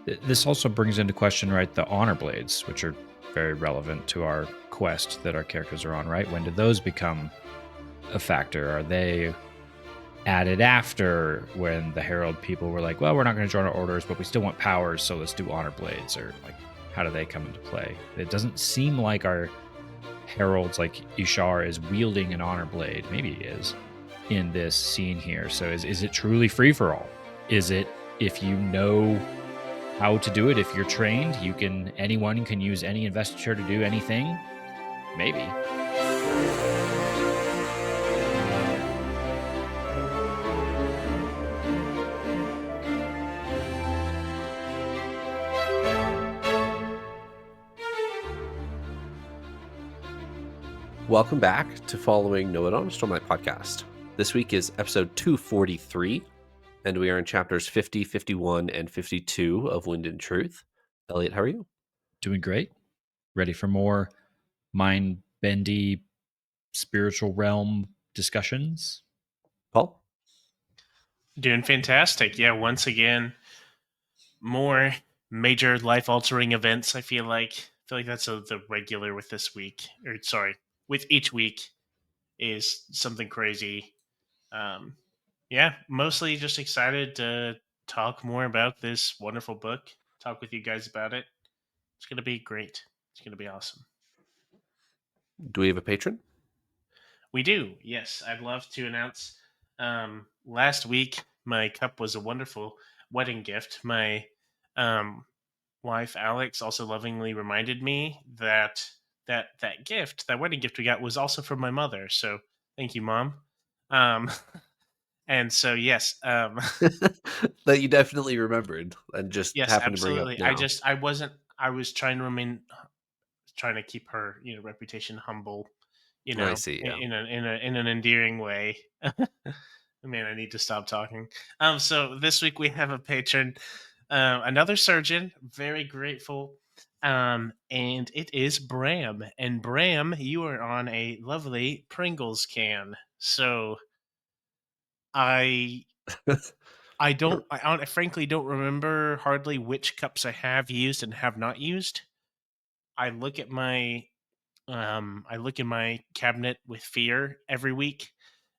This also brings into question, right, the honor blades, which are very relevant to our quest that our characters are on, right? When do those become a factor? Are they added after when the Herald people were like, well, we're not going to join our orders, but we still want powers, so let's do honor blades? Or like, how do they come into play? It doesn't seem like our heralds, like Ishar, is wielding an honor blade. Maybe he is in this scene here. So is it truly free for all? Is it, if you know how to do it, if you're trained, anyone can use any investiture to do anything? Maybe. Welcome back to Following Noah on Stormlight podcast. This week is episode 243, and we are in chapters 50, 51, and 52 of Wind and Truth. Eliot, how are you? Doing great. Ready for more mind-bendy spiritual realm discussions? Paul? Doing fantastic. Yeah, once again, more major life-altering events. I feel like that's the regular with this week. Or sorry, with each week is something crazy. Yeah, mostly just excited to talk more about this wonderful book. Talk with you guys about it. It's gonna be great. It's gonna be awesome. Do we have a patron? We do. Yes, I'd love to announce. Last week, my cup was a wonderful wedding gift. My wife Alex also lovingly reminded me that that wedding gift we got was also from my mother. So thank you, Mom. And so yes, that you definitely remembered and just yes, happened absolutely. to bring up now. I was trying to keep her reputation humble. I see. Yeah. In an endearing way. Man, I need to stop talking. So this week we have a patron, another surgeon. Very grateful. And it is Bram. And Bram, you are on a lovely Pringles can. So I frankly don't remember hardly which cups I have used and have not used. I look at my in my cabinet with fear every week,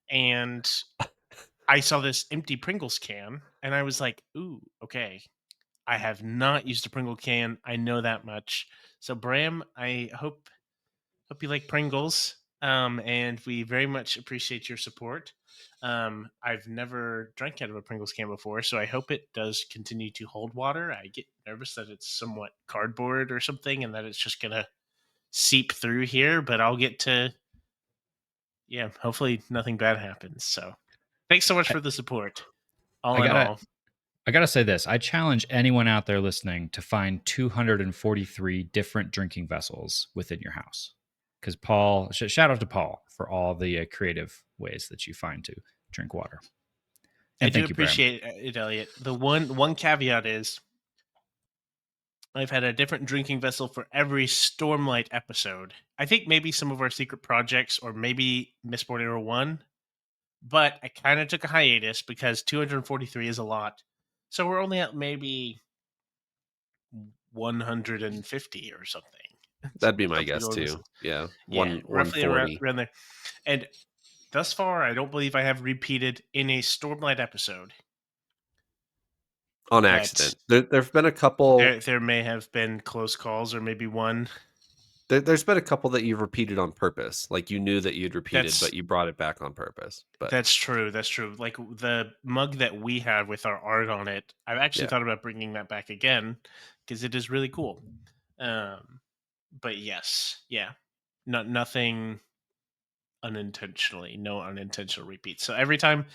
and I saw this empty Pringles can, and I was like, "Ooh, okay. I have not used a Pringle can. I know that much." So, Bram, I hope you like Pringles, and we very much appreciate your support. I've never drank out of a Pringles can before, so I hope it does continue to hold water. I get nervous that it's somewhat cardboard or something, and that it's just gonna seep through here, but I'll get to, hopefully nothing bad happens. So thanks so much for the support. I gotta say this. I challenge anyone out there listening to find 243 different drinking vessels within your house. Because Paul, shout out to Paul for all the creative ways that you find to drink water. And I do appreciate it, Eliot. The one caveat is I've had a different drinking vessel for every Stormlight episode. I think maybe some of our secret projects or maybe Mistborn Era 1, but I kind of took a hiatus because 243 is a lot. So we're only at maybe 150 or something. That'd be my guess too. Yeah, roughly around there. And thus far, I don't believe I have repeated in a Stormlight episode. On accident. There've been a couple. There may have been close calls, or maybe one. There's been a couple that you've repeated on purpose. Like you knew that you'd repeated, but you brought it back on purpose. But that's true. That's true. Like the mug that we have with our art on it, I've actually thought about bringing that back again because it is really cool. But yes, nothing unintentionally, no unintentional repeats. So every time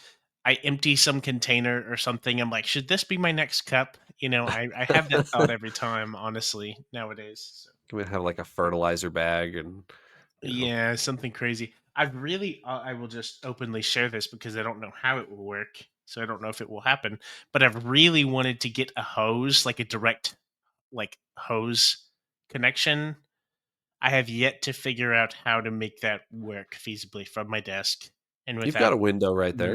I empty some container or something, I'm like, should this be my next cup? I have that thought every time, honestly, nowadays. So. Can we have like a fertilizer bag and something crazy. I will just openly share this because I don't know how it will work. So I don't know if it will happen, but I've really wanted to get a hose, like a direct hose connection. I have yet to figure out how to make that work feasibly from my desk. And without you've got a window right there.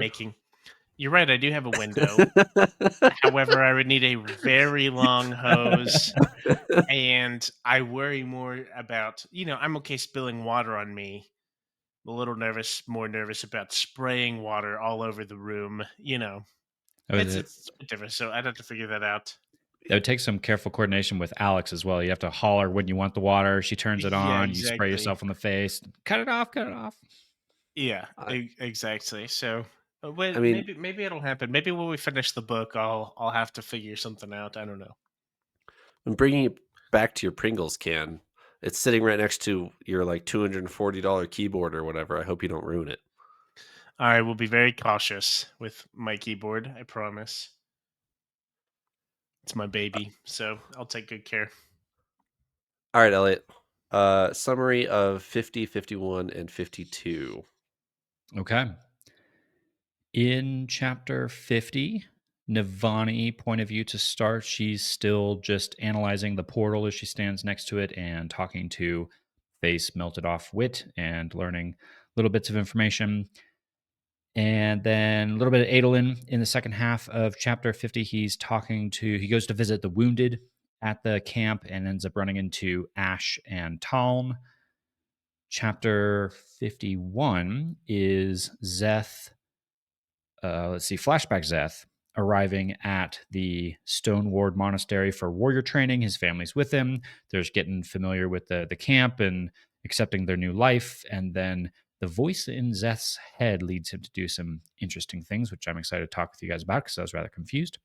You're right. I do have a window. However, I would need a very long hose, and I worry more about, I'm okay spilling water on me. I'm a little nervous, more nervous about spraying water all over the room. Oh, It's different. So I'd have to figure that out. That would take some careful coordination with Alex as well. You have to holler when you want the water. She turns it Yeah, on. You spray exactly. yourself on the face. Cut it off. Cut it off. Yeah, I, exactly. So, I mean, maybe it'll happen. Maybe when we finish the book, I'll have to figure something out. I don't know. when bringing it back to your Pringles can, it's sitting right next to your like $240 keyboard or whatever. I hope you don't ruin it. I will be very cautious with my keyboard. I promise. It's my baby, so I'll take good care. All right, Elliot. Summary of 50, 51, and 52. Okay. In chapter 50, Navani point of view to start. She's still just analyzing the portal as she stands next to it and talking to Face melted off wit and learning little bits of information. And then a little bit of Adolin in the second half of chapter 50. He goes to visit the wounded at the camp and ends up running into Ash and Taln. Chapter 51 is Szeth, flashback Szeth arriving at the Stoneward Monastery for warrior training. His family's with him. They're just getting familiar with the camp and accepting their new life. And then the voice in Szeth's head leads him to do some interesting things, which I'm excited to talk with you guys about because I was rather confused.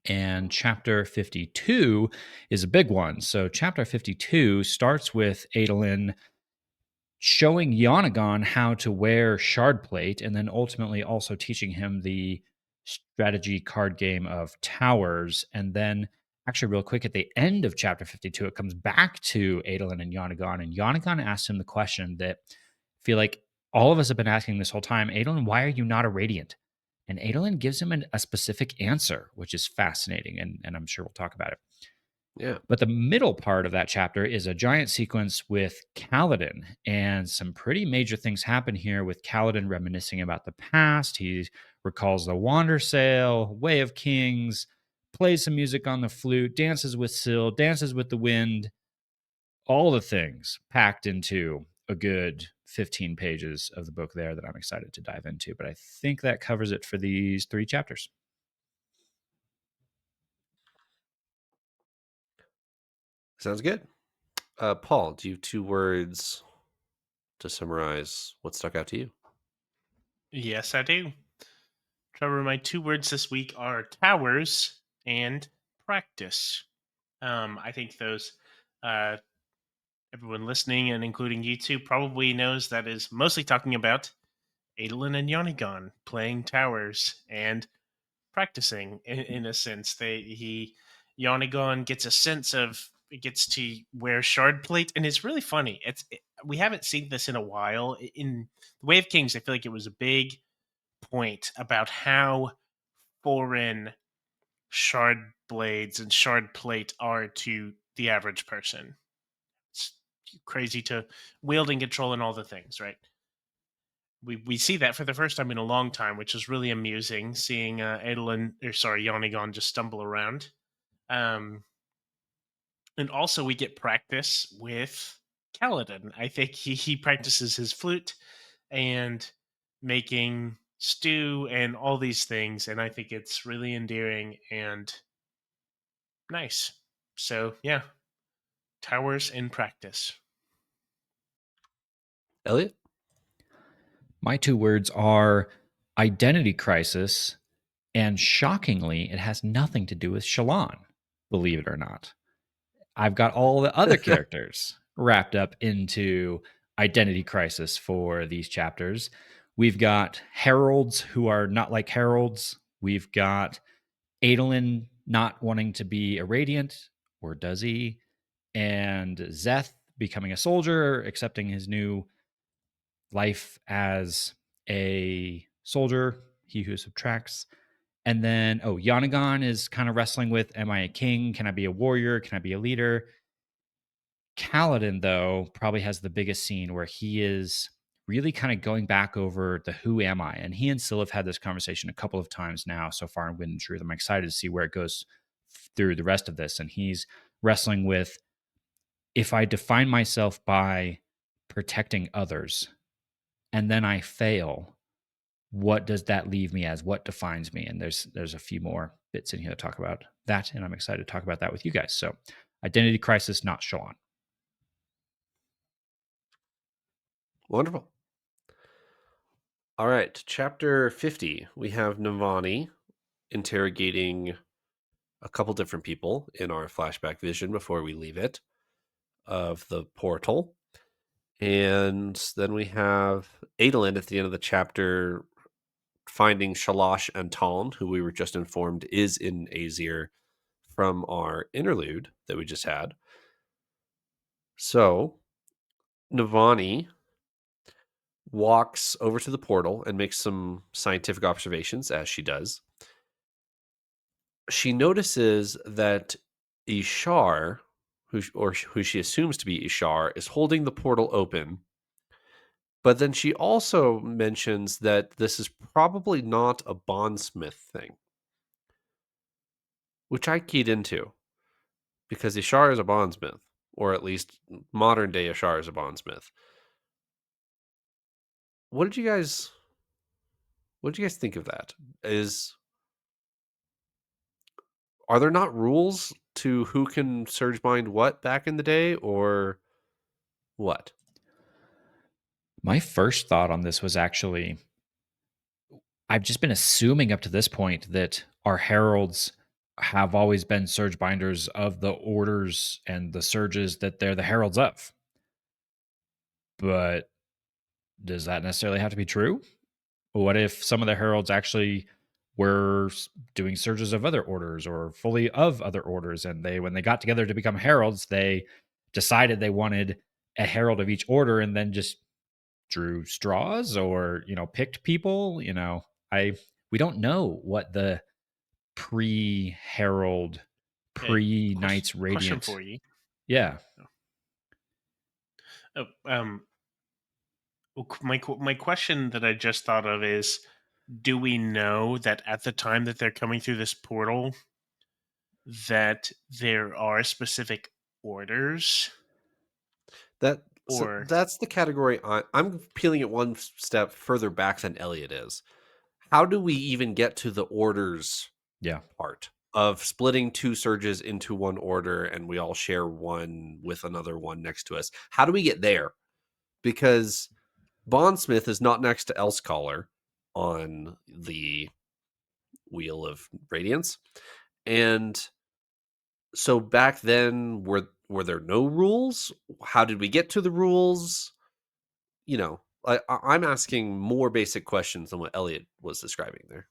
And chapter 52 is a big one. So chapter 52 starts with Adolin showing Yonagon how to wear shard plate and then ultimately also teaching him the strategy card game of towers. And then actually real quick at the end of chapter 52, it comes back to Adolin and Yonagon asks him the question that I feel like all of us have been asking this whole time. Adolin, why are you not a radiant? And Adolin gives him a specific answer, which is fascinating. And I'm sure we'll talk about it. Yeah. But the middle part of that chapter is a giant sequence with Kaladin, and some pretty major things happen here with Kaladin reminiscing about the past. He recalls the Wander Sail, Way of Kings, plays some music on the flute, dances with Syl, dances with the wind, all the things packed into a good 15 pages of the book there that I'm excited to dive into. But I think that covers it for these 3 chapters. Sounds good. Paul, do you have 2 words to summarize what stuck out to you? Yes, I do. Trevor, my 2 words this week are towers and practice. I think those, uh, everyone listening and including you two probably knows that is mostly talking about Adolin and Yanon playing towers and practicing in a sense. Yonigon gets a sense of gets to wear shard plate, and it's really funny. We haven't seen this in a while. In the Way of Kings, I feel like it was a big point about how foreign shard blades and shard plate are to the average person. It's crazy to wield and control and all the things, right? We see that for the first time in a long time, which is really amusing. Seeing Yonigon just stumble around, and also we get practice with Kaladin. I think he practices his flute and making stew and all these things, and I think it's really endearing and nice. So yeah, towers in practice. Elliot? My 2 words are identity crisis, and shockingly, it has nothing to do with Shallan, believe it or not. I've got all the other characters wrapped up into identity crisis for these chapters. We've got heralds who are not like heralds. We've got Adolin not wanting to be a radiant, or does he? And Szeth becoming a soldier, accepting his new life as a soldier, he who subtracts. And then, Yonagon is kind of wrestling with, am I a king? Can I be a warrior? Can I be a leader? Kaladin, though, probably has the biggest scene where he is really kind of going back over the who am I? And he and Syl have had this conversation a couple of times now so far in Wind and Truth. I'm excited to see where it goes through the rest of this. And he's wrestling with, if I define myself by protecting others and then I fail, what does that leave me as? What defines me? And there's a few more bits in here to talk about that, and I'm excited to talk about that with you guys. So, identity crisis, not Shallan. Wonderful. All right, chapter 50. We have Navani interrogating a couple different people in our flashback vision before we leave it of the portal. And then we have Adolin at the end of the chapter finding Shalash and Taln, who we were just informed is in Azir from our interlude that we just had. So Navani walks over to the portal and makes some scientific observations, as she does. She notices that Ishar, who she assumes to be Ishar, is holding the portal open. But then she also mentions that this is probably not a bondsmith thing, which I keyed into because Ishar is a bondsmith, or at least modern day Ishar is a bondsmith. What did you guys think of that? Are there not rules to who can surge bind what back in the day, or what? My first thought on this was actually, I've just been assuming up to this point that our heralds have always been surge binders of the orders and the surges that they're the heralds of. But does that necessarily have to be true? What if some of the heralds actually were doing surges of other orders or fully of other orders, and when they got together to become heralds, they decided they wanted a herald of each order and then just drew straws or picked people? We don't know what the pre-herald, pre-Knights Question Radiant. for you. Yeah. My question that I just thought of is, do we know that at the time that they're coming through this portal that there are specific orders? So that's the category I'm peeling it one step further back than Eliot is. How do we even get to the orders part of splitting two surges into one order and we all share one with another one next to us? How do we get there? Because Bondsmith is not next to Elsecaller on the Wheel of Radiance. And so back then, were there no rules? How did we get to the rules? I'm asking more basic questions than what Eliot was describing there.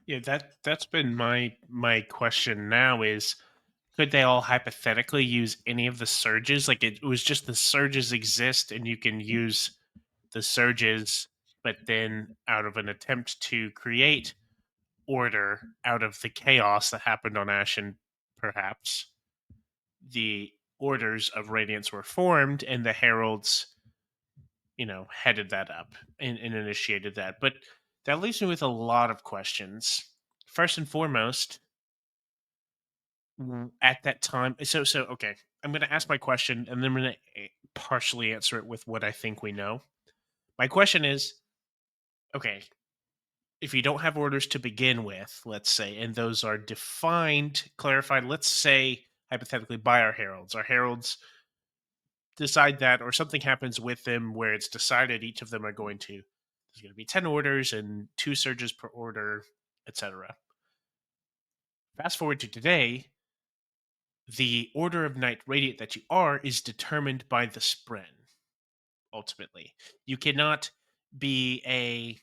Yeah, that's been my question now is, could they all hypothetically use any of the surges? Like it was just the surges exist and you can use the surges, but then out of an attempt to create order out of the chaos that happened on Ashen, perhaps the orders of Radiance were formed and the heralds headed that up and initiated that. But that leaves me with a lot of questions. First and foremost, at that time, so okay, I'm going to ask my question and then I'm going to partially answer it with what I think we know. My question is, okay, if you don't have orders to begin with, let's say, and those are defined, clarified, let's say hypothetically by our heralds decide that, or something happens with them where it's decided each of them are going to, there's going to be 10 orders and 2 surges per order, etc. Fast forward to today, the order of Knight Radiant that you are is determined by the Spren, ultimately. You cannot be a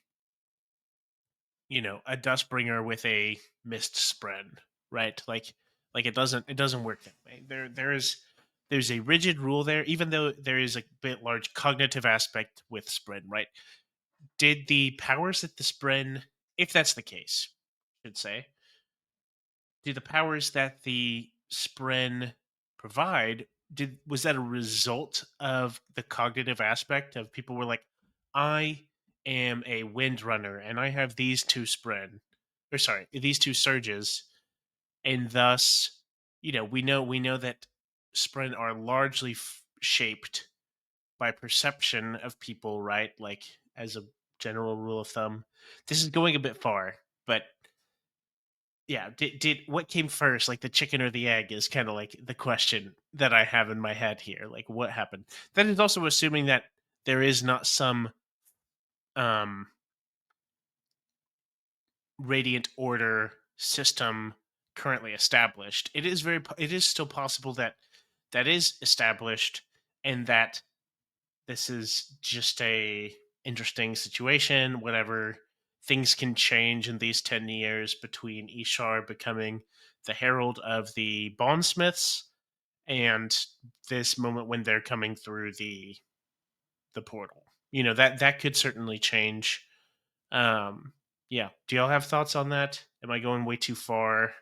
Dustbringer with a Mist Spren, right? Like it doesn't work that way. There's a rigid rule there, even though there is a bit large cognitive aspect with Spren, right? Did the powers that the Spren, if that's the case, I should say, do the powers that the Spren provide was that a result of the cognitive aspect of people were like, I am a wind runner and I have these two these two surges, and thus, we know that Spren are largely shaped by perception of people, right? Like, as a general rule of thumb. This is going a bit far, but yeah, did what came first, like the chicken or the egg, is kind of like the question that I have in my head here. Like, what happened? That is also assuming that there is not some um radiant order system currently established. It is still possible that that is established, and that this is just a interesting situation. Whatever, things can change in these 10 years between Ishar becoming the herald of the bondsmiths and this moment when they're coming through the portal. That could certainly change. um yeah, do y'all have thoughts on that? Am I going way too far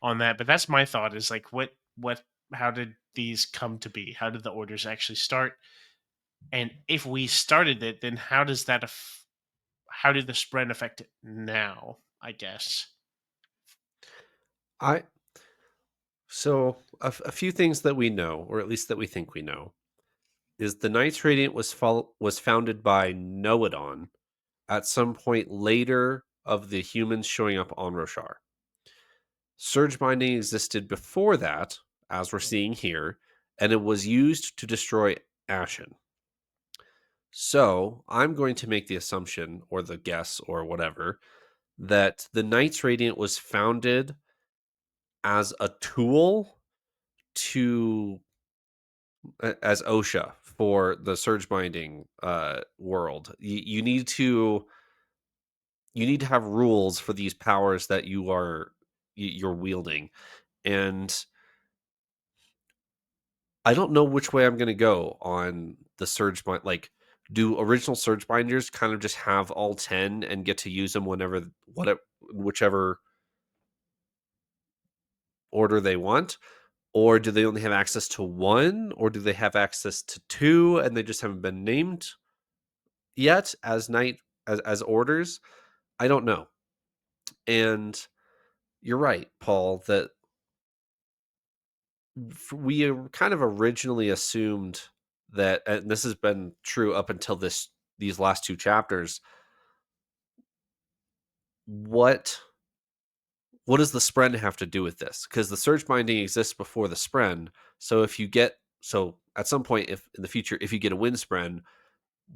on that? But that's my thought, is like, what how did these come to be? How did the orders actually start? And if we started it, then how does that how did the spread affect it now, I guess? I So a few things that we know, or at least that we think we know, is the Knights Radiant was founded by Noadon at some point later of the humans showing up on Roshar. Surge binding existed before that, as we're seeing here, and it was used to destroy Ashen. So I'm going to make the assumption, or the guess, or whatever, that the Knights Radiant was founded as a tool to as OSHA for the surge binding world. You need to have rules for these powers that you're wielding, and I don't know which way I'm going to go on the surge bind. Like, do original surge binders kind of just have all 10 and get to use them whenever whichever order they want? Or do they only have access to one? Or do they have access to two and they just haven't been named yet as as orders? I don't know. And you're right, Paul, that we kind of originally assumed that, and this has been true up until these last two chapters, what does the spren have to do with this? Because the surge binding exists before the spren. So at some point, if in the future, if you get a wind spren,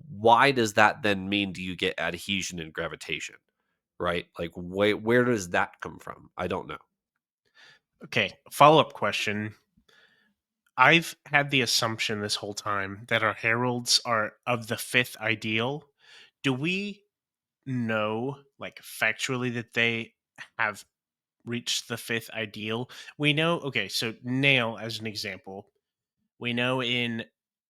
why does that then mean do you get adhesion and gravitation? Right? Like, where does that come from? I don't know. Okay, follow-up question. I've had the assumption this whole time that our heralds are of the fifth ideal. Do we know, like, factually, that they have reached the fifth ideal? We know, okay, so Nail, as an example, we know in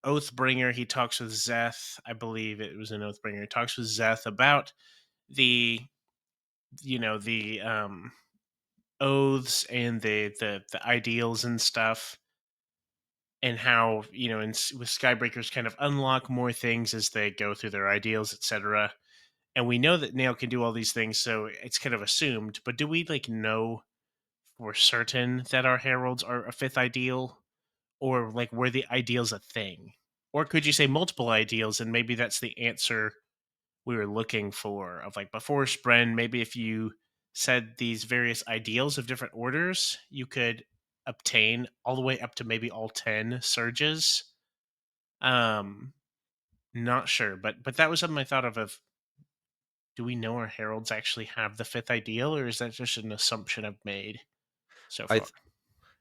Oathbringer, he talks with Szeth. I believe it was in Oathbringer. He talks with Szeth about the, the oaths and the ideals and stuff, and how, with Skybreakers kind of unlock more things as they go through their ideals, etc. And we know that Nail can do all these things, so it's kind of assumed. But do we, like, know for certain that our heralds are a fifth ideal, or, like, were the ideals a thing? Or could you say multiple ideals, and maybe that's the answer we were looking for, of, like, before Spren, maybe if you said these various ideals of different orders, you could obtain all the way up to maybe all 10 surges. Um, Not sure, but that was something I thought of do we know our heralds actually have the fifth ideal, or is that just an assumption I've made so I far?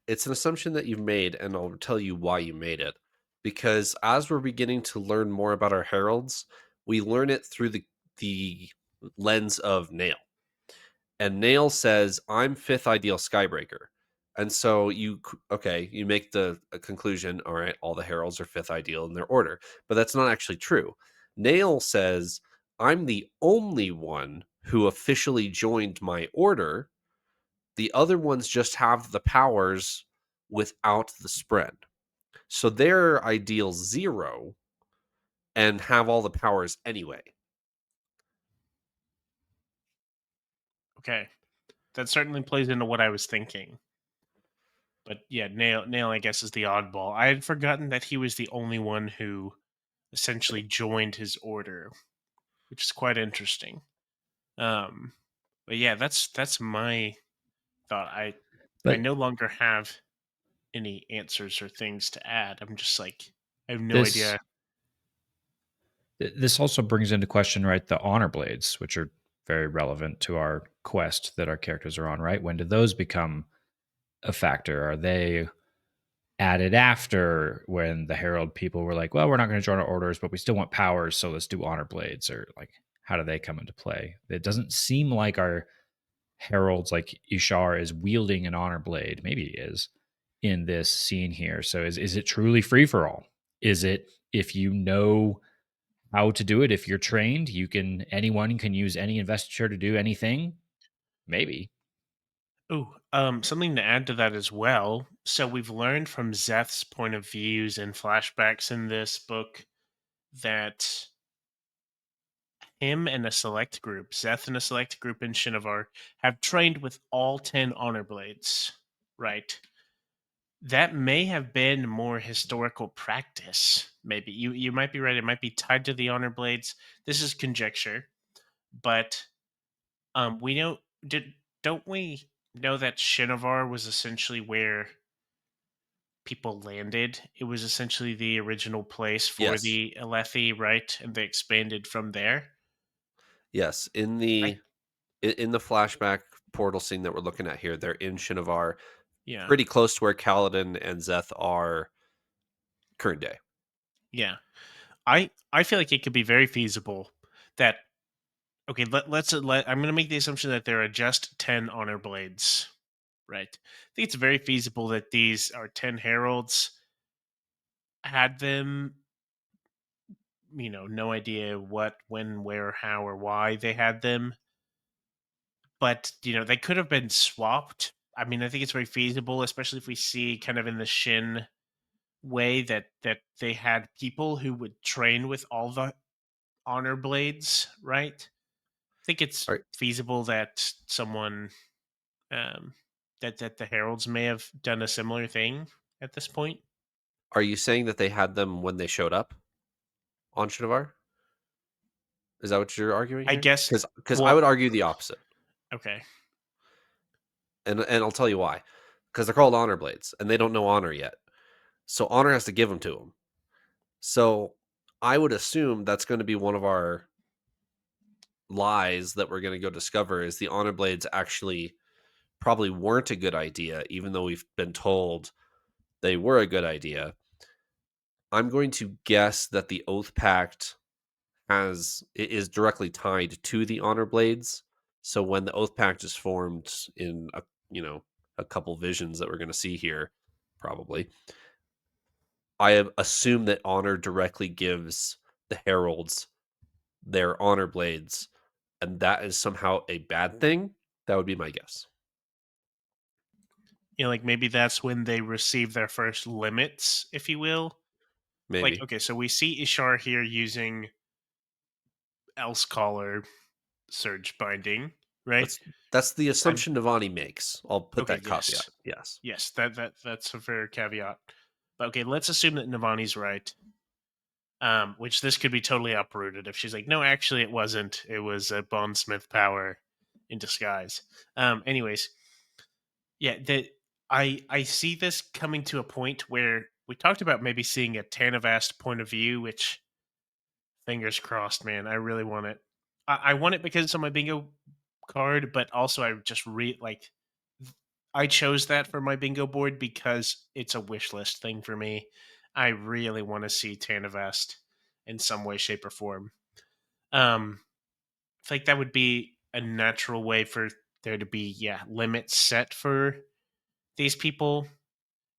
It's an assumption that you've made, and I'll tell you why you made it. Because as we're beginning to learn more about our heralds, we learn it through the lens of Nail. And Nail says, "I'm fifth ideal Skybreaker." And so you make the conclusion, all right, all the heralds are fifth ideal in their order. But that's not actually true. Nail says, "I'm the only one who officially joined my order. The other ones just have the powers without the spread." So they're ideal 0 and have all the powers anyway. Okay. That certainly plays into what I was thinking. But yeah, Nail I guess is the oddball. I had forgotten that he was the only one who essentially joined his order, which is quite interesting. Um but yeah, that's my thought. I But no longer have any answers or things to add. I'm just like I have no this idea. this also brings into question, right, the honor blades, which are very relevant to our quest that our characters are on, right? When do those become a factor? Are they added after when the Herald people were like, well, we're not going to join our orders, but we still want powers, so let's do honor blades? Or like, how do they come into play? It doesn't seem like our Heralds, like Ishar, is wielding an honor blade. Maybe he is in this scene here. So is it truly free for all? Is it, if you know how to do it, if you're trained, anyone can use any investiture to do anything? Maybe. Oh, something to add to that as well. So we've learned from Szeth's point of views and flashbacks in this book that him and a select group, Szeth and a select group in Shinovar, have trained with all 10 honor blades. Right. That may have been more historical practice. Maybe you might be right. It might be tied to the honor blades. This is conjecture, but we know did don't we know that Shinovar was essentially where people landed? It was essentially the original place for Yes. the Alethi, right? And they expanded from there. Yes. Right? In the flashback portal scene that we're looking at here, they're in Shinovar, Yeah. pretty close to where Kaladin and Szeth are current day. Yeah. I feel like it could be very feasible that okay, I'm going to make the assumption that there are just 10 honor blades, right? I think it's very feasible that these are 10 heralds had them, no idea what, when, where, how or why they had them, but they could have been swapped. I mean, I think it's very feasible, especially if we see kind of in the Shin way that they had people who would train with all the honor blades, right? I think it's Are feasible that someone that the heralds may have done a similar thing at this point. are you saying that they had them when they showed up on Shinovar? Is that what you're arguing I here? guess. Because I Well, would argue the opposite, okay. and I'll tell you why. Because they're called honor blades, and they don't know honor yet, so honor has to give them to them. So I would assume that's going to be one of our lies that we're going to go discover is the honor blades actually probably weren't a good idea, even though we've been told they were a good idea. I'm going to guess that the Oath Pact is directly tied to the honor blades. So when the Oath Pact is formed in a couple visions that we're going to see here, probably, I have assumed that honor directly gives the heralds their honor blades, and that is somehow a bad thing. That would be my guess. Like maybe that's when they receive their first limits, if you will. Like, Maybe okay, so we see Ishar here using Else Caller Surge Binding, right? that's the I'm assumption Navani makes. I'll put okay. that caveat. Yes, Yes. yes, that's a fair caveat. But okay, let's assume that Navani's right. Which this could be totally uprooted if she's like, no, actually, it wasn't. It was a bondsmith power in disguise. Anyways, yeah, that I see this coming to a point where we talked about maybe seeing a Tanavast point of view, which fingers crossed, man. I really want it. I want it because it's on my bingo card, but also I just I chose that for my bingo board because it's a wish list thing for me. I really want to see Tanavest in some way, shape, or form. I think that would be a natural way for there to be, limits set for these people.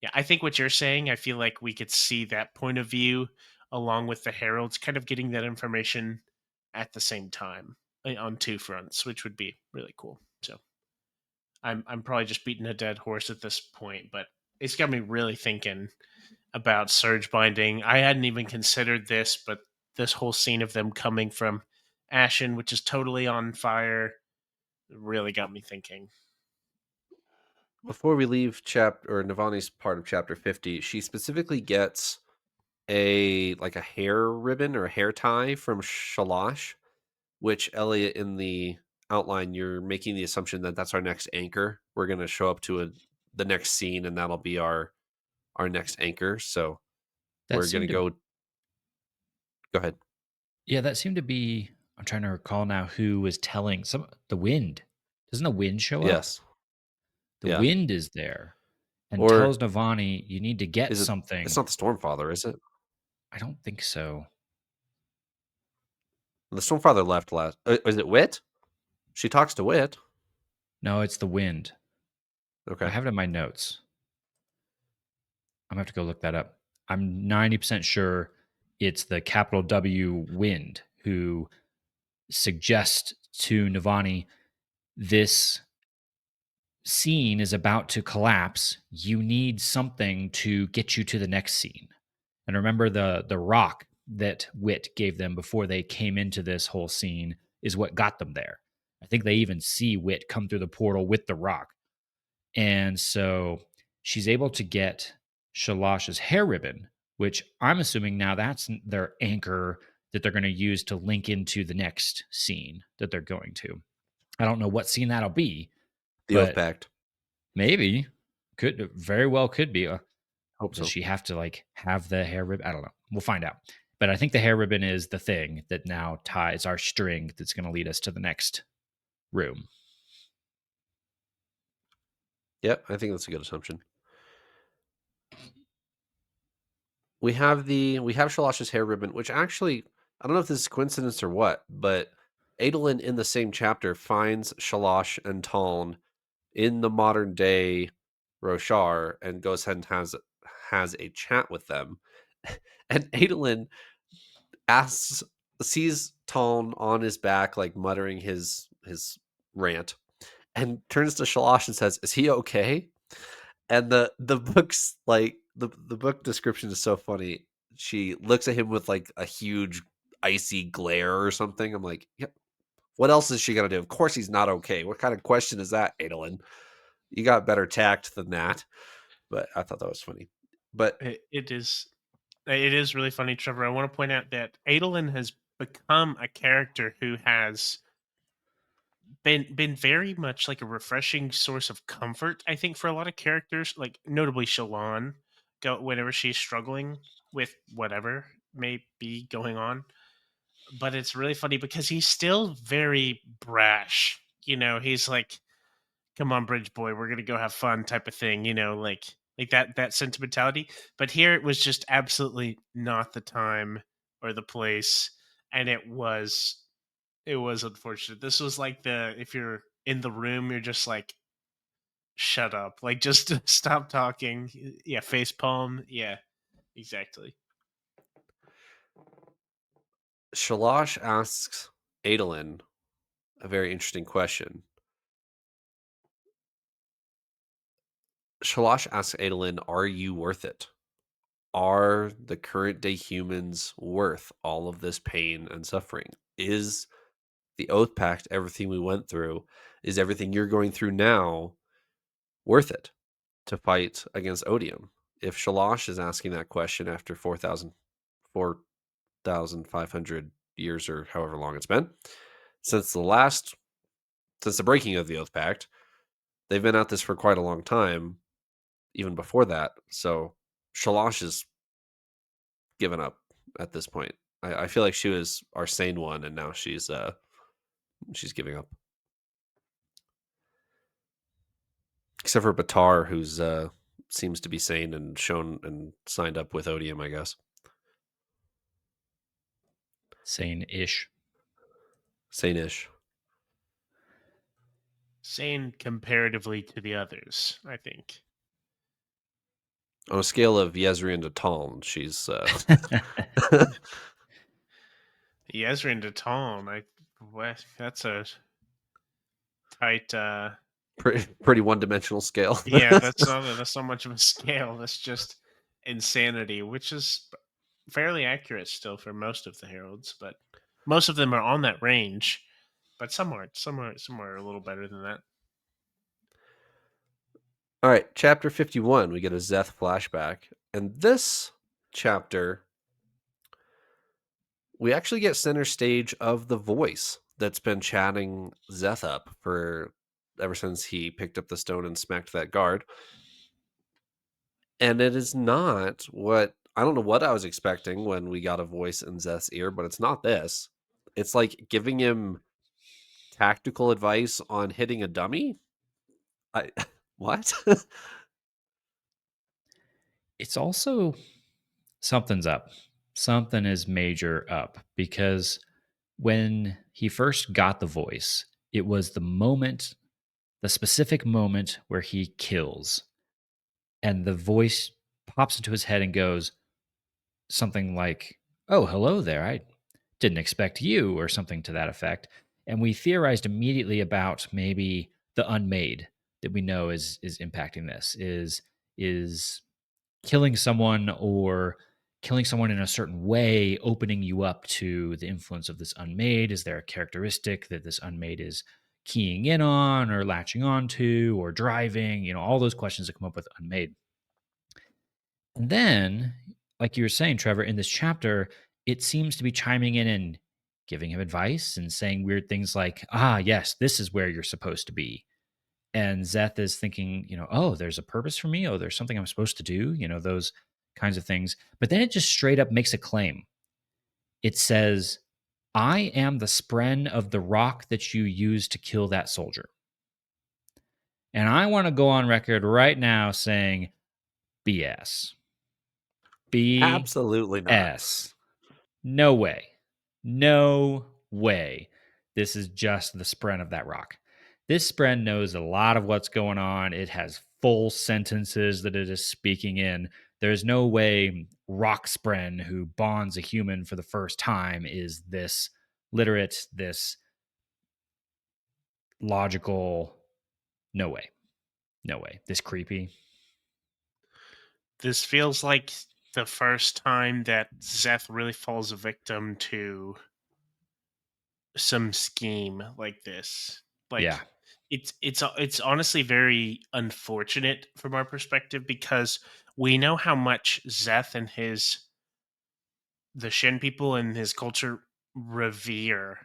Yeah, I think what you're saying, I feel like we could see that point of view along with the heralds kind of getting that information at the same time on two fronts, which would be really cool. So I'm probably just beating a dead horse at this point, but it's got me really thinking about surge binding. I hadn't even considered this, but this whole scene of them coming from Ashen, which is totally on fire, really got me thinking. Before we leave chapter or Navani's part of chapter 50, she specifically gets a hair ribbon or a hair tie from Shalash, which Eliot, in the outline, you're making the assumption that that's our next anchor. We're going to show up to the next scene, and that'll be our next anchor. So That we're going to seemed to go ahead. Yeah, that seemed to be. I'm trying to recall now who was telling the wind. Doesn't the wind show up? Yes. The Yeah. wind is there and Or tells Navani you need to get is it? something. It's not the Stormfather, is it? I don't think so. The Stormfather left last. Is it Wit? She talks to Wit. No, it's the wind. Okay. I have it in my notes. I'm gonna have to go look that up. I'm 90% sure it's the capital W wind who suggests to Navani this scene is about to collapse. You need something to get you to the next scene. And remember the rock that Wit gave them before they came into this whole scene is what got them there. I think they even see Wit come through the portal with the rock. And so she's able to get Shalash's hair ribbon, which I'm assuming now that's their anchor that they're going to use to link into the next scene that they're going to. I don't know what scene that'll be, The Oath but Pact. maybe could very well could be. Hope Does so. she have to have the hair ribbon? I don't know. We'll find out. But I think the hair ribbon is the thing that now ties our string that's going to lead us to the next room. Yep, I think that's a good assumption. We have Shalash's hair ribbon, which actually, I don't know if this is coincidence or what, but Adolin in the same chapter finds Shalash and Taln in the modern day Roshar and goes ahead and has a chat with them. And Adolin sees Taln on his back, muttering his rant, and turns to Shalash and says, "Is he okay?" And the book's the book description is so funny. She looks at him with a huge icy glare or something. I'm like, yep. What else is she gonna do? Of course he's not okay. What kind of question is that, Adolin? You got better tact than that. But I thought that was funny. But It is really funny, Trevor. I want to point out that Adolin has become a character who has been very much like a refreshing source of comfort, I think, for a lot of characters, like notably Shallan, whenever she's struggling with whatever may be going on. But it's really funny because he's still very brash. He's like, "Come on, Bridge Boy, we're gonna go have fun," type of thing. Like that sentimentality. But here it was just absolutely not the time or the place, and it was unfortunate. This was like if you're in the room, you're just like, shut up, like just stop talking. Yeah, face palm. Yeah, exactly. Shalash asks Adolin a very interesting question. Shalash asks Adolin, "Are you worth it? Are the current day humans worth all of this pain and suffering? Is the Oath Pact, everything we went through, is everything you're going through now worth it to fight against Odium?" If Shalash is asking that question after 4,500 years or however long it's been, since the breaking of the Oath Pact, they've been at this for quite a long time, even before that. So Shalash is given up at this point. I feel like she was our sane one, and now she's giving up. Except for Batar, who's seems to be sane and shown and signed up with Odium, I guess. Sane-ish. Sane-ish. Sane comparatively to the others, I think. On a scale of Yezrian to Taln, she's Yezrin to Taln, that's a tight. pretty one-dimensional scale. Yeah, that's not much of a scale. That's just insanity, which is fairly accurate still for most of the heralds, but most of them are on that range. But some aren't. Some are a little better than that. All right, chapter 51, we get a Szeth flashback. And this chapter, we actually get center stage of the voice that's been chatting Szeth up for ever since he picked up the stone and smacked that guard. And it is not what I don't know what I was expecting when we got a voice in Szeth's ear, but it's not this. It's like giving him tactical advice on hitting a dummy. I what? It's also something's up. Something is major up because when he first got the voice, it was the specific moment where he kills, and the voice pops into his head and goes something like, "Oh, hello there. I didn't expect you," or something to that effect. And we theorized immediately about maybe the unmade that we know is impacting this is killing someone or killing someone in a certain way opening you up to the influence of this unmade. Is there a characteristic that this unmade is keying in on or latching onto or driving? All those questions that come up with unmade. And then, like you were saying, Trevor, in this chapter, it seems to be chiming in and giving him advice and saying weird things like, yes, this is where you're supposed to be. And Szeth is thinking, oh, there's a purpose for me. Oh, there's something I'm supposed to do, those kinds of things. But then it just straight up makes a claim. It says, I am the spren of the rock that you used to kill that soldier. And I want to go on record right now saying BS. Absolutely not. BS. No way. No way. This is just the spren of that rock. This spren knows a lot of what's going on. It has full sentences that it is speaking in. There's no way Rock Spren, who bonds a human for the first time, is this literate, this logical. No way. No way. This creepy. This feels like the first time that Szeth really falls a victim to some scheme like this. Yeah. Like it's honestly very unfortunate from our perspective because we know how much Szeth and the Shin people and his culture revere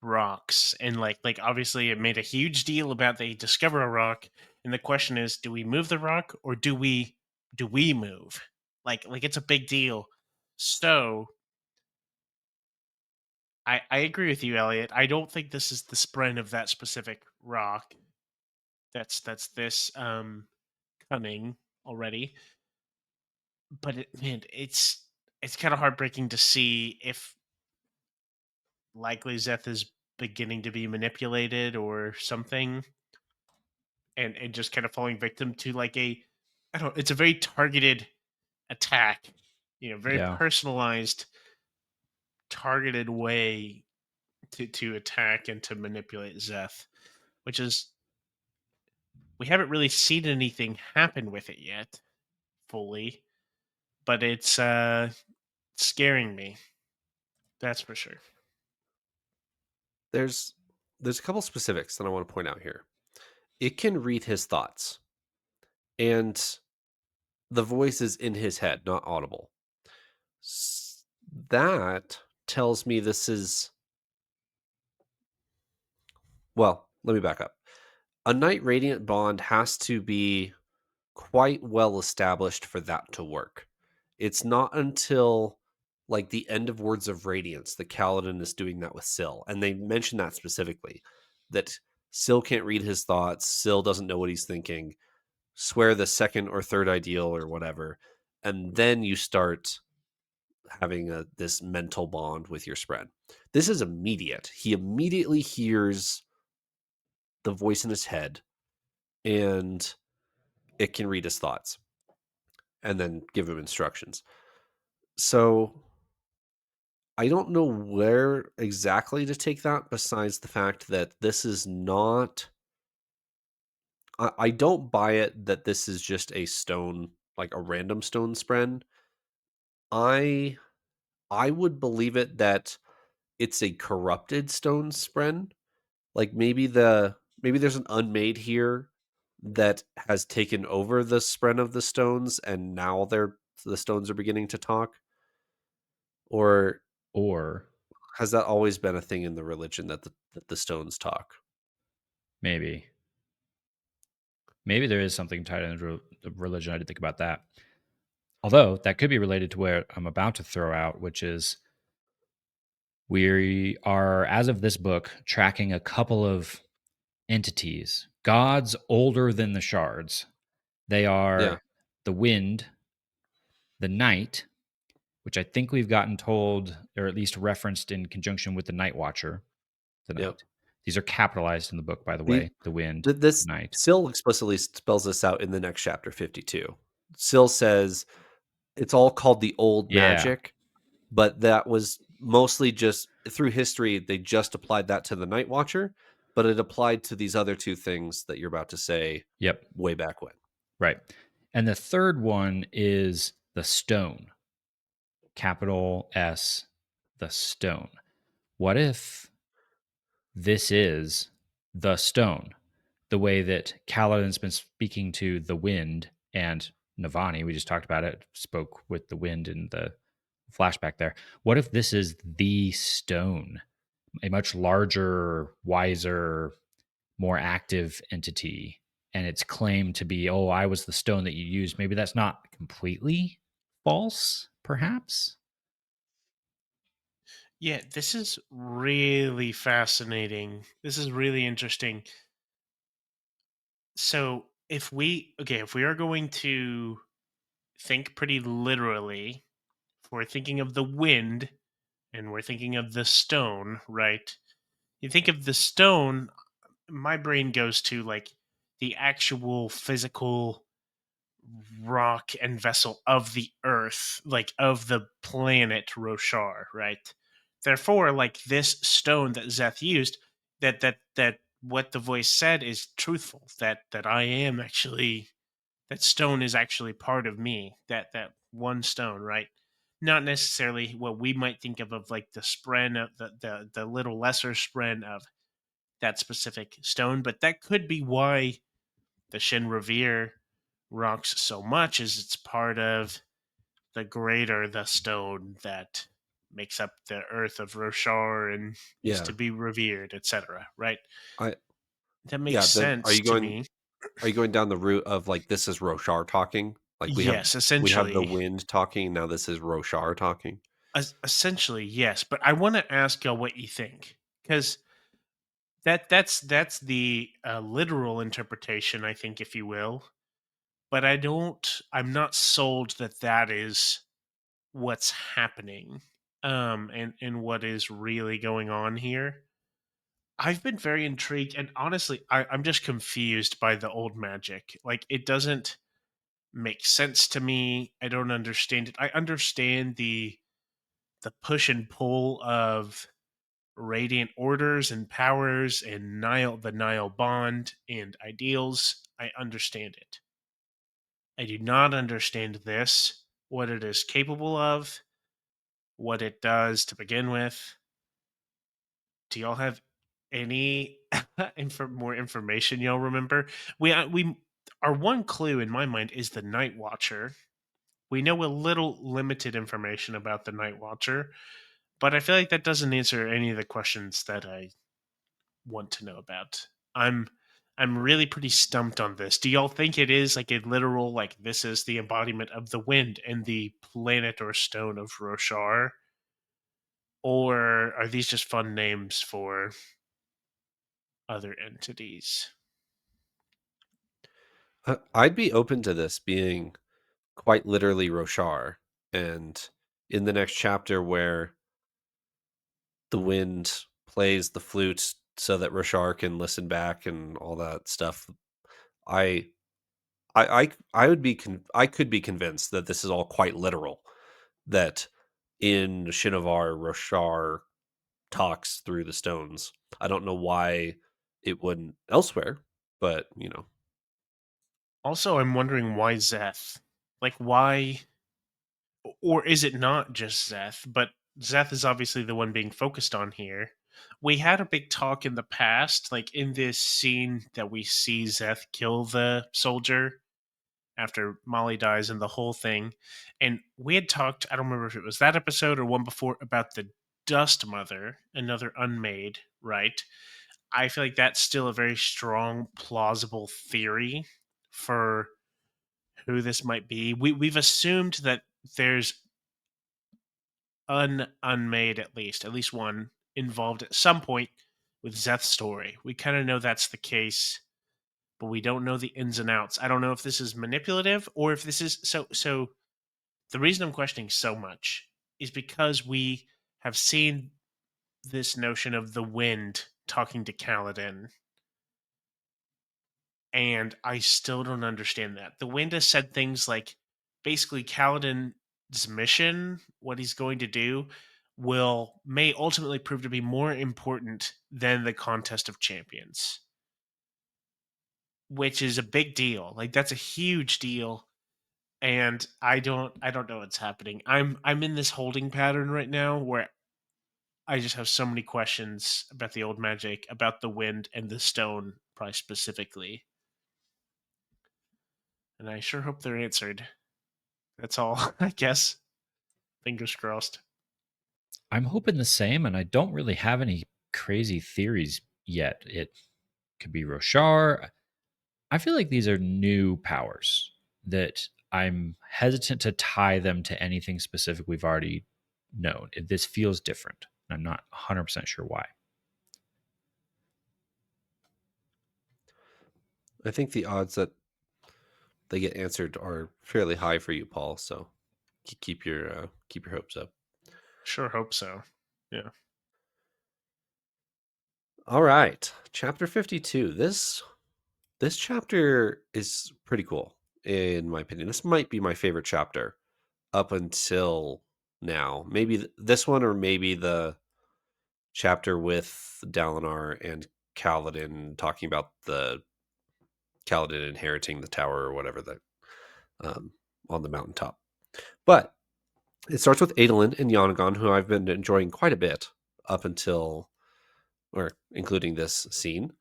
rocks, and like obviously it made a huge deal about they discover a rock, and the question is, do we move the rock or do we move? Like it's a big deal. So I agree with you, Elliot. I don't think this is the spren of that specific rock that's this cunning already. But man, it's kind of heartbreaking to see if likely Szeth is beginning to be manipulated or something, and just kind of falling victim to like a I don't. It's a very targeted attack, very Yeah. personalized, targeted way to attack and to manipulate Szeth, which is we haven't really seen anything happen with it yet fully, but it's scaring me. That's for sure. There's a couple specifics that I want to point out here. It can read his thoughts, and the voice is in his head, not audible. That tells me this is well, let me back up. A Knight Radiant bond has to be quite well established for that to work. It's not until like the end of Words of Radiance that Kaladin is doing that with Syl. And they mention that specifically, that Syl can't read his thoughts. Syl doesn't know what he's thinking. Swear the second or third ideal or whatever. And then you start having this mental bond with your spread. This is immediate. He immediately hears the voice in his head and it can read his thoughts and then give him instructions. So I don't know where exactly to take that besides the fact that this is not I don't buy it that this is just a stone like a random stone spren, I I would believe it that it's a corrupted stone spren. Like maybe there's an unmade here that has taken over the spren of the stones, and now the stones are beginning to talk. Or Or has that always been a thing in the religion that the stones talk? maybe there is something tied into the religion. I didn't think about that. Although that could be related to where I'm about to throw out, which is we are, as of this book, tracking a couple of entities, gods older than the shards. They Yeah, are the wind, the night, which I think we've gotten told, or at least referenced in conjunction with the Night Watcher, the yep. night. These are capitalized in the book, by the The, way. The wind, this the night. Syl explicitly spells this out in the next chapter 52. Syl says it's all called the old Yeah. magic, but that was mostly just through history. They just applied that to the Night Watcher, but it applied to these other two things that you're about to say Yep. way back when. Right. And the third one is the stone, capital S, the stone. What if this is the stone? The way that Kaladin's been speaking to the wind, and Navani, we just talked about it, spoke with the wind in the flashback there. What if this is the stone, a much larger, wiser, more active entity, and it's claimed to be, oh, I was the stone that you used? Maybe that's not completely false, perhaps. Yeah, this is really fascinating. This is really interesting. So, if we are going to think pretty literally, if we're thinking of the wind and we're thinking of the stone, right? You think of the stone, my brain goes to like the actual physical rock and vessel of the earth, like of the planet Roshar, right? Therefore, like this stone that Szeth used, that what the voice said is truthful. That I am actually, that stone is actually part of me. That one stone, right? Not necessarily what we might think of like the spren of the little lesser spren of that specific stone, but that could be why the Shin Revere rocks so much, is it's part of the stone that makes up the earth of Roshar and is Yeah, to be revered, etc. Right? I That makes yeah. Then sense to me. are you going down the route of like this is Roshar talking? Like Yes, we have the essentially. wind talking. Now this is Roshar talking. Essentially, yes. But I want to ask y'all what you think, because that's the literal interpretation, I think, if you will. But I'm not sold that that is what's happening, and what is really going on here. I've been very intrigued, and honestly, I'm just confused by the old magic. Like, it doesn't make sense to me. I don't understand it. I understand the push and pull of radiant orders and powers and the Nile bond and ideals. I understand it. I do not understand this, what it is capable of, what it does to begin with. Do y'all have any more information y'all remember? We Our one clue in my mind is the Night Watcher. We know a little limited information about the Night Watcher, but I feel like that doesn't answer any of the questions that I want to know about. I'm I'm really pretty stumped on this. Do y'all think it is like a literal, like this is the embodiment of the wind and the planet or stone of Roshar? Or are these just fun names for other entities? I'd be open to this being quite literally Roshar, and in the next chapter where the wind plays the flute so that Roshar can listen back and all that stuff. I I would be I could be convinced that this is all quite literal. That in Shinovar, Roshar talks through the stones. I don't know why it wouldn't elsewhere, but Also, I'm wondering why Szeth. Like, why? Or is it not just Szeth? But Szeth is obviously the one being focused on here. We had a big talk in the past, like in this scene that we see Szeth kill the soldier after Molly dies and the whole thing. And we had talked, I don't remember if it was that episode or one before, about the Dust Mother, another unmade, right? I feel like that's still a very strong, plausible theory for who this might be. We've assumed that there's unmade at least one involved at some point with Szeth's story. We kind of know that's the case, but we don't know the ins and outs. I don't know if this is manipulative or if this is so. The reason I'm questioning so much is because we have seen this notion of the wind talking to Kaladin, and I still don't understand that. The wind has said things like basically Kaladin's mission, what he's going to do, may ultimately prove to be more important than the contest of champions, which is a big deal. Like that's a huge deal. And I don't know what's happening. I'm in this holding pattern right now where I just have so many questions about the old magic, about the wind and the stone, probably specifically. And I sure hope they're answered. That's all, I guess. Fingers crossed. I'm hoping the same, and I don't really have any crazy theories yet. It could be Roshar. I feel like these are new powers that I'm hesitant to tie them to anything specific we've already known. This feels different. I'm not 100% sure why. I think the odds that they get answered are fairly high for you, Paul. So keep your hopes up. Sure hope so. Yeah. All right, chapter 52. This chapter is pretty cool in my opinion. This might be my favorite chapter up until now. Maybe this one, or maybe the chapter with Dalinar and Kaladin talking about the Kaladin inheriting the tower or whatever on the mountaintop. But it starts with Adolin and Yanon, who I've been enjoying quite a bit up until, or including this scene.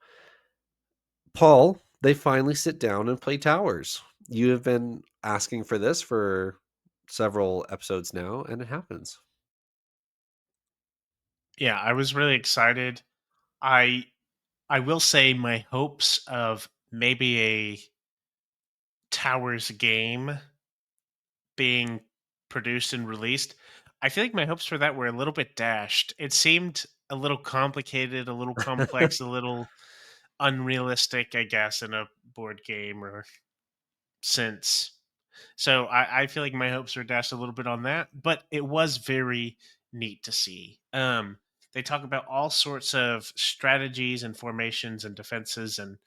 Paul, they finally sit down and play towers. You have been asking for this for several episodes now, and it happens. Yeah, I was really excited. I I will say my hopes of maybe a Towers game being produced and released, I feel like my hopes for that were a little bit dashed. It seemed a little complicated, a little complex, a little unrealistic, I guess, in a board game or sense. So I feel like my hopes were dashed a little bit on that, but it was very neat to see. They talk about all sorts of strategies and formations and defenses, and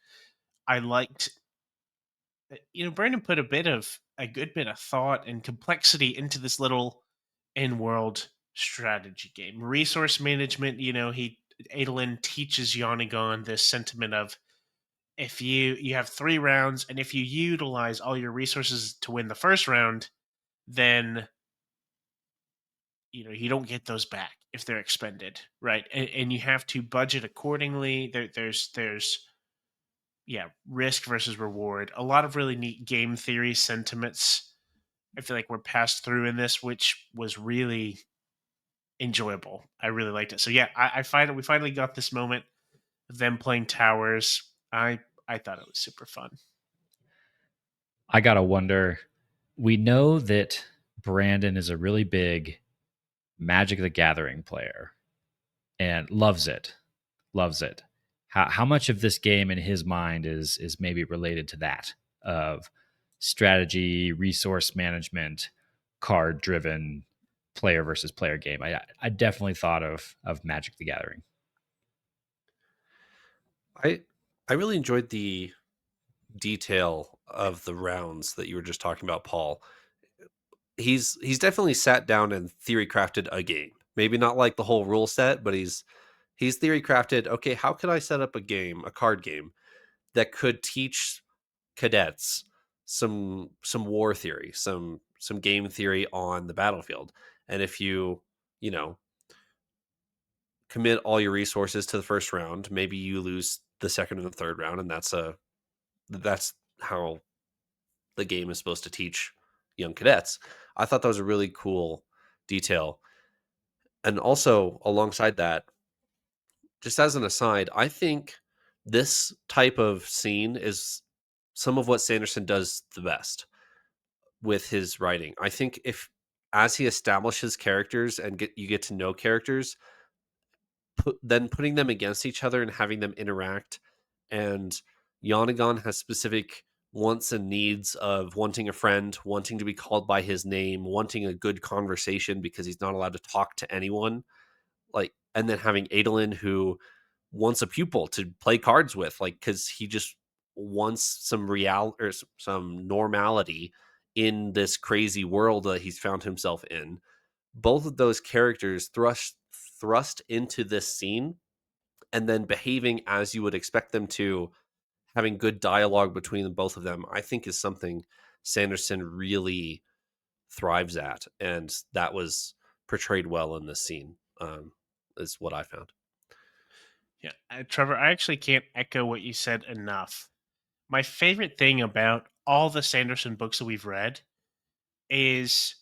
I liked, Brandon put a good bit of thought and complexity into this little in-world strategy game. Resource management, Adolin teaches Yonigon this sentiment of if you have 3 rounds, and if you utilize all your resources to win the first round, then you don't get those back if they're expended, right? And you have to budget accordingly. There's risk versus reward. A lot of really neat game theory sentiments I feel like were passed through in this, which was really enjoyable. I really liked it. So yeah, we finally got this moment of them playing towers. I thought it was super fun. I got to wonder. We know that Brandon is a really big Magic the Gathering player and loves it. Loves it. How much of this game in his mind is maybe related to that of strategy, resource management, card driven player versus player game? I definitely thought of Magic the Gathering. I really enjoyed the detail of the rounds that you were just talking about, Paul. He's definitely sat down and theory crafted a game. Maybe not like the whole rule set, but he's theory crafted, okay, how could I set up a card game that could teach cadets some war theory, some game theory on the battlefield. And if you know, commit all your resources to the first round, maybe you lose the second and the third round, and that's how the game is supposed to teach young cadets. I thought that was a really cool detail. And also alongside that, just as an aside, I think this type of scene is some of what Sanderson does the best with his writing. I think if as he establishes characters and you get to know characters, then putting them against each other and having them interact, and Yonigon has specific wants and needs of wanting a friend, wanting to be called by his name, wanting a good conversation because he's not allowed to talk to anyone. Like, and then having Adolin who wants a pupil to play cards with, like, because he just wants some some normality in this crazy world that he's found himself in. Both of those characters thrust into this scene and then behaving as you would expect them to, having good dialogue between both of them, I think is something Sanderson really thrives at, and that was portrayed well in this scene. Is what I found. Yeah, Trevor, I actually can't echo what you said enough. My favorite thing about all the Sanderson books that we've read is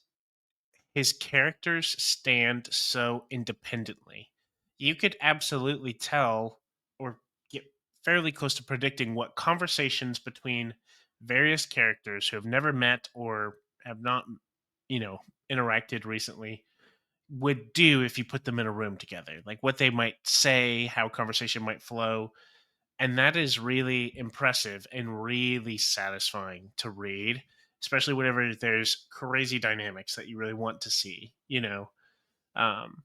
his characters stand so independently. You could absolutely tell or get fairly close to predicting what conversations between various characters who have never met or have not, interacted recently would do if you put them in a room together. Like what they might say, how conversation might flow. And that is really impressive and really satisfying to read, especially whenever there's crazy dynamics that you really want to see. Um,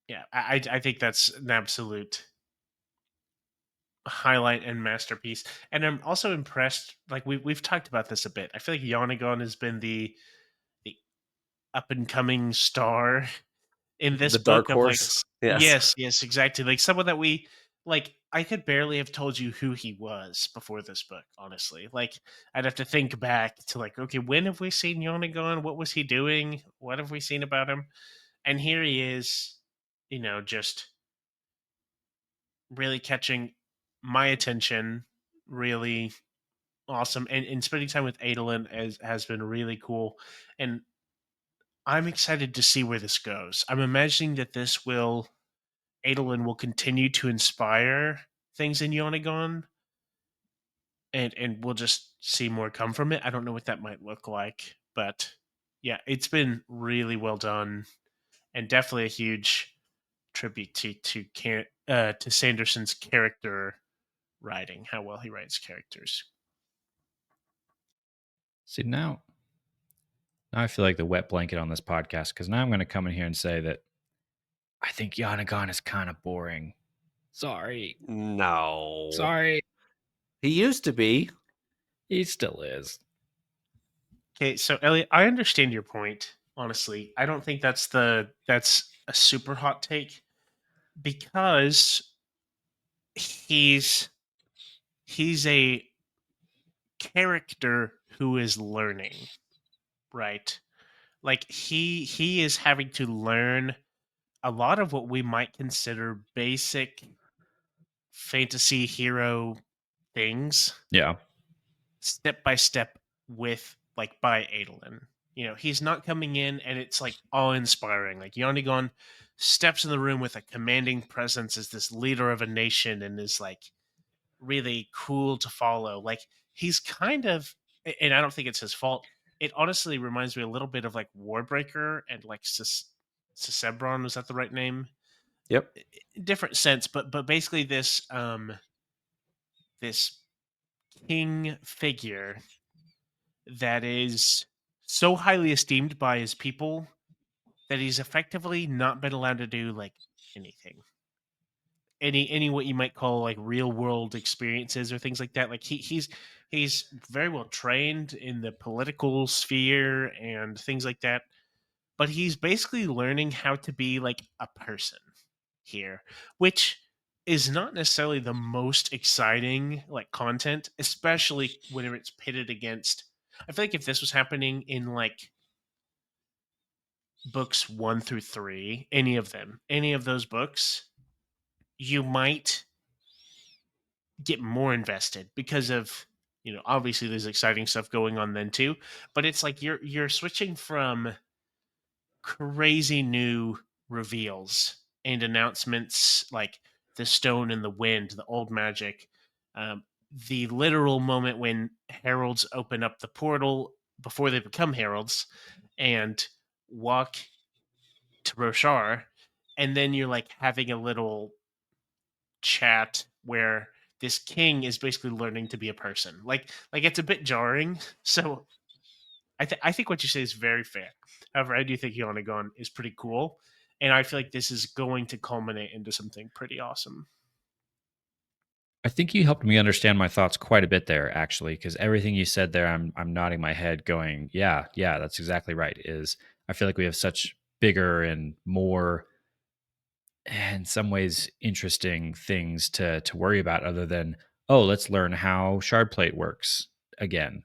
yeah, I think that's an absolute highlight and masterpiece. And I'm also impressed, like we've talked about this a bit. I feel like Yonigon has been the up and coming star in this The dark book of like horse. Yes. yes, exactly. Like someone that we like I could barely have told you who he was before this book, honestly. Like I'd have to think back to like, okay, when have we seen Yonigon? What was he doing? What have we seen about him? And here he is, just really catching my attention, really awesome. And spending time with Adolin has been really cool. And I'm excited to see where this goes. I'm imagining that Adolin will continue to inspire things in Yonigon, and we'll just see more come from it. I don't know what that might look like, but yeah, it's been really well done, and definitely a huge tribute to Sanderson's character writing, how well he writes characters. See, now I feel like the wet blanket on this podcast because now I'm going to come in here and say that I think Yanagon is kind of boring. Sorry. No. Sorry. He used to be. He still is. Okay, so Elliot, I understand your point. Honestly, I don't think that's a super hot take because he's he's a character who is learning, right? Like he is having to learn a lot of what we might consider basic fantasy hero things Yeah. step by step with like by Adolin. He's not coming in and it's like awe inspiring. Like Yonigon steps in the room with a commanding presence as this leader of a nation and is like really cool to follow. Like he's kind of, and I don't think it's his fault. It honestly reminds me a little bit of like Warbreaker and like Cesebron. Was that the right name? Yep. Different sense, but basically this king figure that is so highly esteemed by his people that he's effectively not been allowed to do like anything. Any what you might call like real world experiences or things like that. Like he's very well trained in the political sphere and things like that, but he's basically learning how to be like a person here, which is not necessarily the most exciting like content, especially whenever it's pitted against. I feel like if this was happening in like books 1 through 3, any of them, any of those books, you might get more invested because of, obviously there's exciting stuff going on then too, but it's like you're switching from crazy new reveals and announcements like the stone and the wind, the old magic, um, the literal moment when heralds open up the portal before they become heralds and walk to Roshar, and then you're like having a little chat where this king is basically learning to be a person. Like it's a bit jarring. So I think what you say is very fair. However, I do think Yonagon is pretty cool, and I feel like this is going to culminate into something pretty awesome. I think you helped me understand my thoughts quite a bit there, actually, because everything you said there, I'm nodding my head, going, yeah, that's exactly right. Is I feel like we have such bigger and more, in some ways, interesting things to worry about, other than, oh, let's learn how shard plate works again,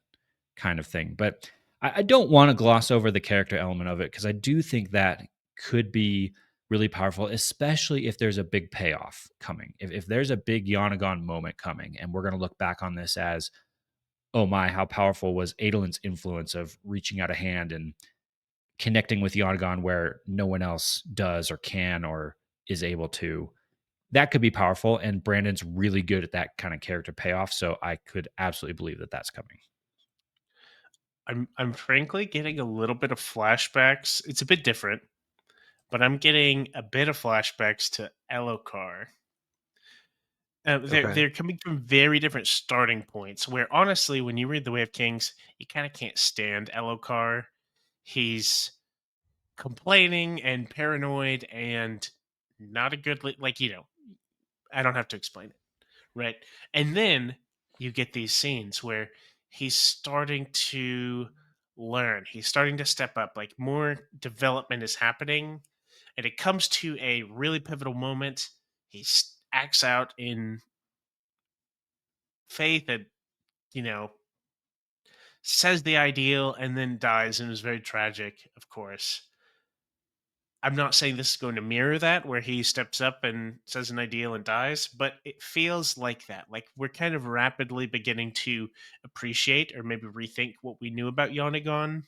kind of thing. But I don't want to gloss over the character element of it, because I do think that could be really powerful, especially if there's a big payoff coming. If there's a big Yonagon moment coming, and we're going to look back on this as, oh my, how powerful was Adolin's influence of reaching out a hand and connecting with Yonagon where no one else does or can or is able to. That could be powerful, and Brandon's really good at that kind of character payoff. So I could absolutely believe that that's coming. I'm frankly getting a little bit of flashbacks. It's a bit different, but I'm getting a bit of flashbacks to Elokar. Okay. They're coming from very different starting points. Where honestly, when you read The Way of Kings, you kind of can't stand Elokar. He's complaining and paranoid and not a good like I don't have to explain it, right? And then you get these scenes where he's starting to learn, he's starting to step up, like more development is happening, and it comes to a really pivotal moment. Acts out in faith and you know says the ideal and then dies, and it was very tragic, of course. I'm not saying this is going to mirror that where he steps up and says an ideal and dies, but it feels like that. Like we're kind of rapidly beginning to appreciate or maybe rethink what we knew about Yonagon.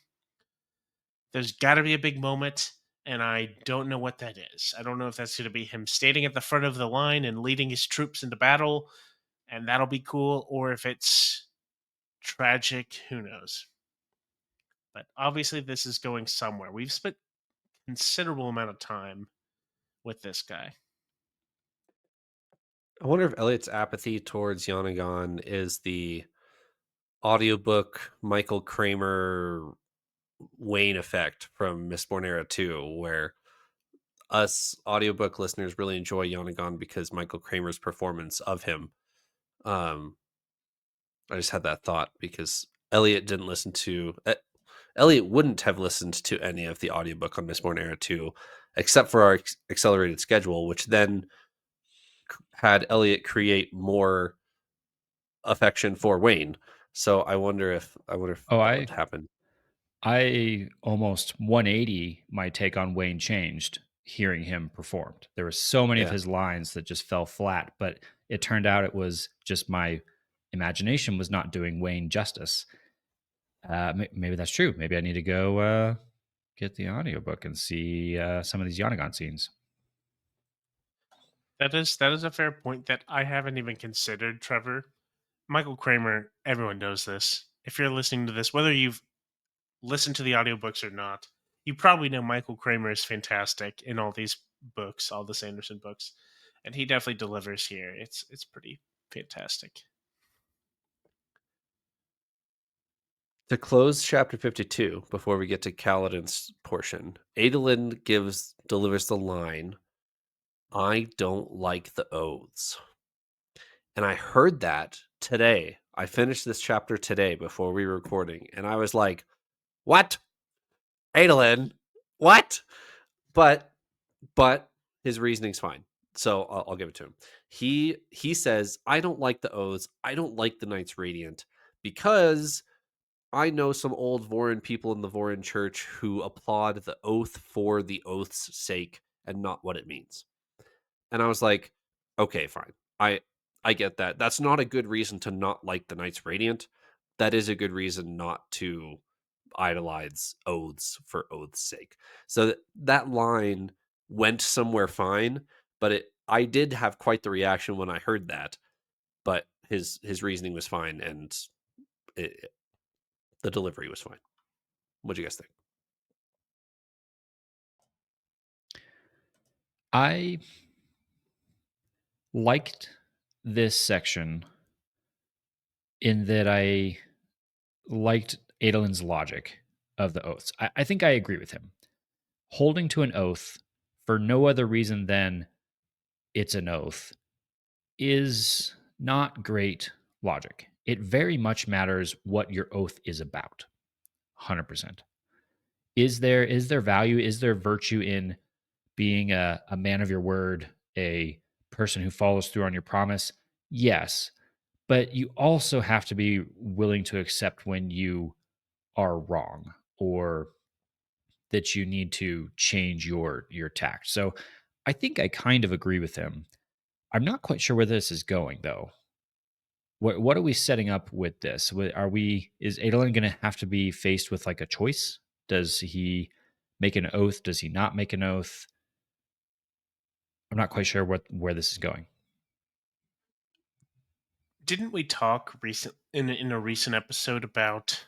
There's got to be a big moment, and I don't know what that is. I don't know if that's going to be him standing at the front of the line and leading his troops into battle, and that'll be cool, or if it's tragic, who knows. But obviously, this is going somewhere. We've spent considerable amount of time with this guy. I wonder if Eliot's apathy towards Yonagon is the audiobook Michael Kramer Wayne effect from Mistborn Era 2, where us audiobook listeners really enjoy Yonagon because Michael Kramer's performance of him. I just had that thought because Eliot didn't listen to Eliot wouldn't have listened to any of the audiobook on Mistborn Era 2 except for our accelerated schedule, which then had Eliot create more affection for Wayne. So I wonder if Oh, that would happen. I almost 180 my take on Wayne changed hearing him performed. There were so many of Yeah. his lines that just fell flat, but it turned out it was just my imagination was not doing Wayne justice. Maybe that's true. Maybe I need to go get the audiobook and see some of these Yonagon scenes. That is a fair point that I haven't even considered, Trevor. Michael Kramer, everyone knows this. If you're listening to this, whether you've listened to the audiobooks or not, you probably know Michael Kramer is fantastic in all these books, all the Sanderson books. And he definitely delivers here. It's pretty fantastic. To close chapter 52, before we get to Kaladin's portion, Adolin delivers the line, "I don't like the oaths." And I heard that today. I finished this chapter today before we were recording, and I was like, "What? Adolin? What?" But his reasoning's fine. So I'll give it to him. He says, I don't like the oaths. I don't like the Knights Radiant because I know some old Vorin people in the Vorin church who applaud the oath for the oath's sake and not what it means. And I was like, okay, fine. I get that. That's not a good reason to not like the Knights Radiant. That is a good reason not to idolize oaths for oath's sake. So that line went somewhere fine, but I did have quite the reaction when I heard that. But his reasoning was fine, and the delivery was fine. What do you guys think? I liked this section in that I liked Adolin's logic of the oaths. I think I agree with him. Holding to an oath for no other reason than it's an oath is not great logic. It very much matters what your oath is about. 100%. Is there value? Is there virtue in being a man of your word, a person who follows through on your promise? Yes. But you also have to be willing to accept when you are wrong or that you need to change your tact. So I think I kind of agree with him. I'm not quite sure where this is going though. What are we setting up with this? Is Adolin going to have to be faced with like a choice? Does he make an oath? Does he not make an oath? I'm not quite sure where this is going. Didn't we talk in a recent episode about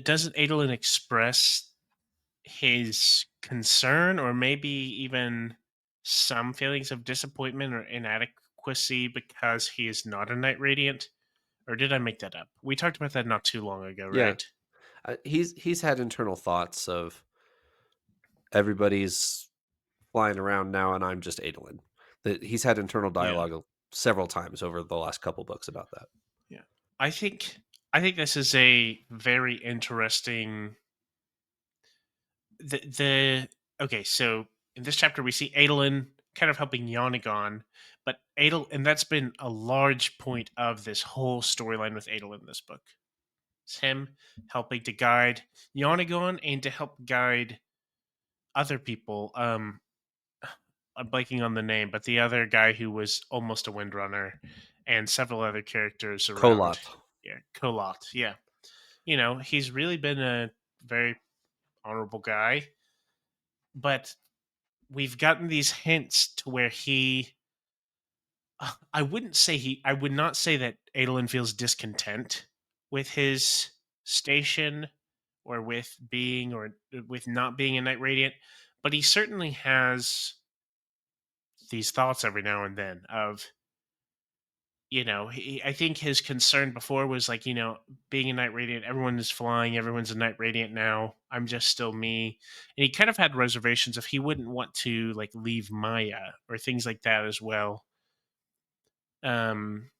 doesn't Adolin express his concern or maybe even some feelings of disappointment or inadequacy because he is not a Knight Radiant? Or did I make that up? We talked about that not too long ago, Yeah, right? he's had internal thoughts of everybody's flying around now, and I'm just Adolin. That he's had internal Yeah. dialogue several times over the last couple books about that. Yeah. I think this is a very interesting the okay, so in this chapter we see Adolin kind of helping Yonigon, but and that's been a large point of this whole storyline with Adolin in this book. It's him helping to guide Yonigon and to help guide other people. I'm blanking on the name, but the other guy who was almost a Windrunner and several other characters around. Kolot. Yeah, Kolot. Yeah. He's really been a very honorable guy, but we've gotten these hints to where I would not say that Adolin feels discontent with his station or with being or with not being a Knight Radiant, but he certainly has these thoughts every now and then of, I think his concern before was like, being a Knight Radiant, everyone is flying, everyone's a Knight Radiant now. I'm just still me. And he kind of had reservations if he wouldn't want to like leave Maya or things like that as well. Um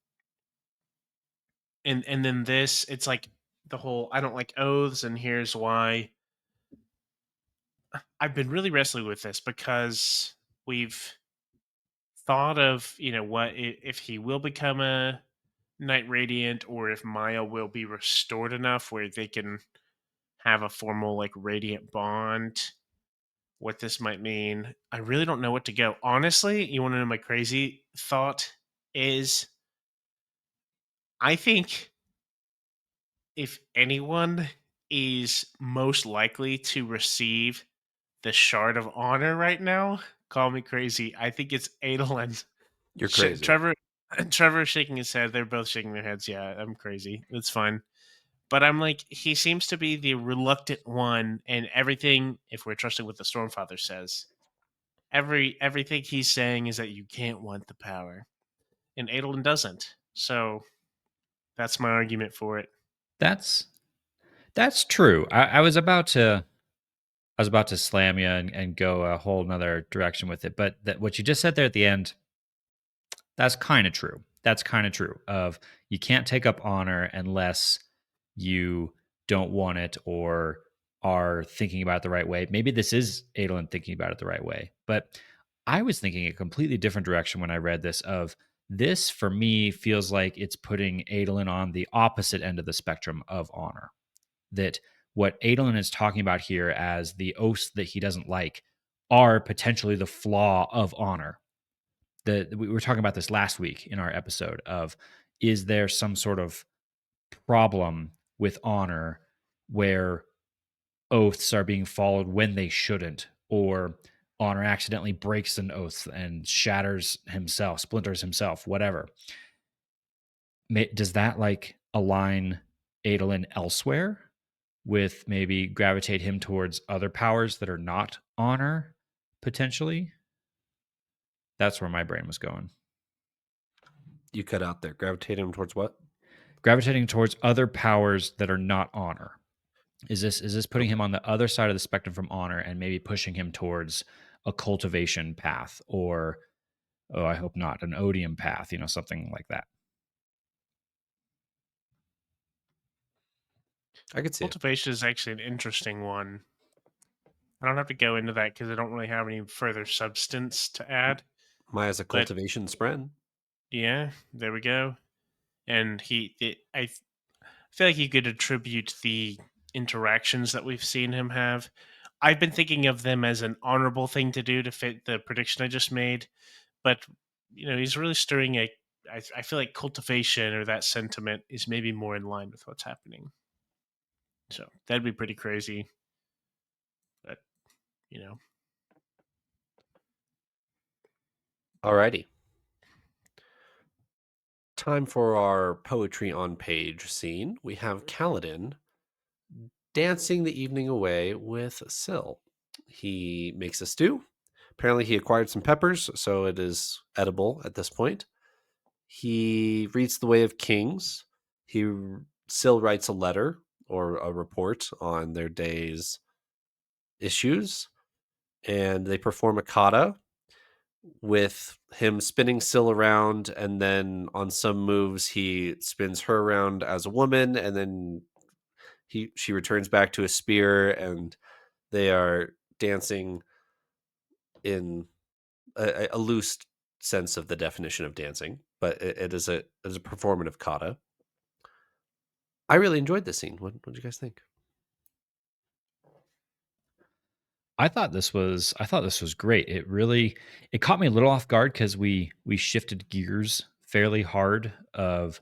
and then this, it's like the whole I don't like oaths, and here's why. I've been really wrestling with this because we've thought of, what if he will become a Knight Radiant, or if Maya will be restored enough where they can have a formal like Radiant bond. What this might mean, I really don't know what to go. Honestly, you want to know my crazy thought is? I think if anyone is most likely to receive the Shard of Honor right now, call me crazy. I think it's Adolin. You're crazy. Trevor is shaking his head. They're both shaking their heads. Yeah, I'm crazy. It's fine. But I'm like, he seems to be the reluctant one, and everything, if we're trusting what the Stormfather says, everything he's saying is that you can't want the power. And Adolin doesn't. So that's my argument for it. That's true. I was about to slam you and go a whole nother direction with it, but what you just said there at the end, that's kind of true. That's kind of true. Of you can't take up honor unless you don't want it or are thinking about it the right way. Maybe this is Adolin thinking about it the right way, but I was thinking a completely different direction when I read this. Of this, for me, feels like it's putting Adolin on the opposite end of the spectrum of honor. That what Adolin is talking about here as the oaths that he doesn't like are potentially the flaw of honor. We were talking about this last week in our episode of, is there some sort of problem with honor where oaths are being followed when they shouldn't, or honor accidentally breaks an oath and shatters himself, splinters himself, whatever. Does that like align Adolin elsewhere with maybe gravitate him towards other powers that are not honor potentially? That's where my brain was going. You cut out there. Gravitate him towards what? Gravitating towards other powers that are not honor. Is this putting him on the other side of the spectrum from honor and maybe pushing him towards a cultivation path, or, oh, I hope not, an odium path, something like that? I could see it. Cultivation is actually an interesting one. I don't have to go into that because I don't really have any further substance to add. Maya's a But cultivation spread. yeah, there we go. And I feel like you could attribute the interactions that we've seen him have. I've been thinking of them as an honorable thing to do to fit the prediction I just made, but he's really stirring a. I feel like cultivation or that sentiment is maybe more in line with what's happening. So that'd be pretty crazy. But Alrighty. Time for our poetry on page scene. We have Kaladin dancing the evening away with Syl. He makes a stew. Apparently, he acquired some peppers, so it is edible at this point. He reads The Way of Kings. Syl writes a letter or a report on their day's issues, and they perform a kata with him spinning Syl around, and then on some moves he spins her around as a woman, and then she returns back to a spear, and they are dancing in a loose sense of the definition of dancing, but it is a performative kata. I really enjoyed this scene. What did you guys think? I thought this was great. It caught me a little off guard because we shifted gears fairly hard of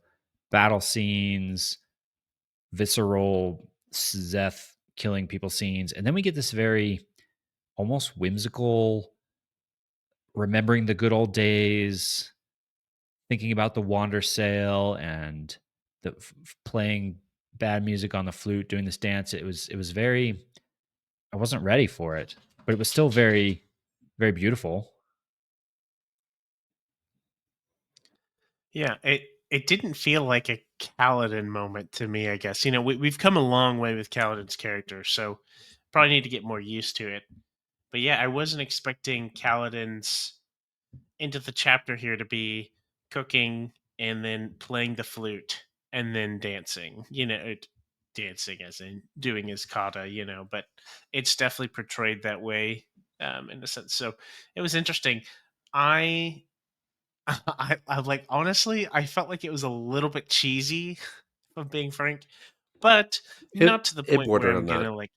battle scenes, visceral Szeth killing people scenes, and then we get this very almost whimsical, remembering the good old days, thinking about the wander sail and playing bad music on the flute, doing this dance. It was very. I wasn't ready for it, but it was still very, very beautiful. Yeah, it didn't feel like a Kaladin moment to me, I guess. We've come a long way with Kaladin's character, so probably need to get more used to it. But yeah, I wasn't expecting Kaladin's into the chapter here to be cooking and then playing the flute and then dancing. Dancing as in doing his kata, but it's definitely portrayed that way in a sense. So it was interesting. I I like honestly, I felt like it was a little bit cheesy, if I'm being frank, but not to the It point where bordered I'm on that. gonna like,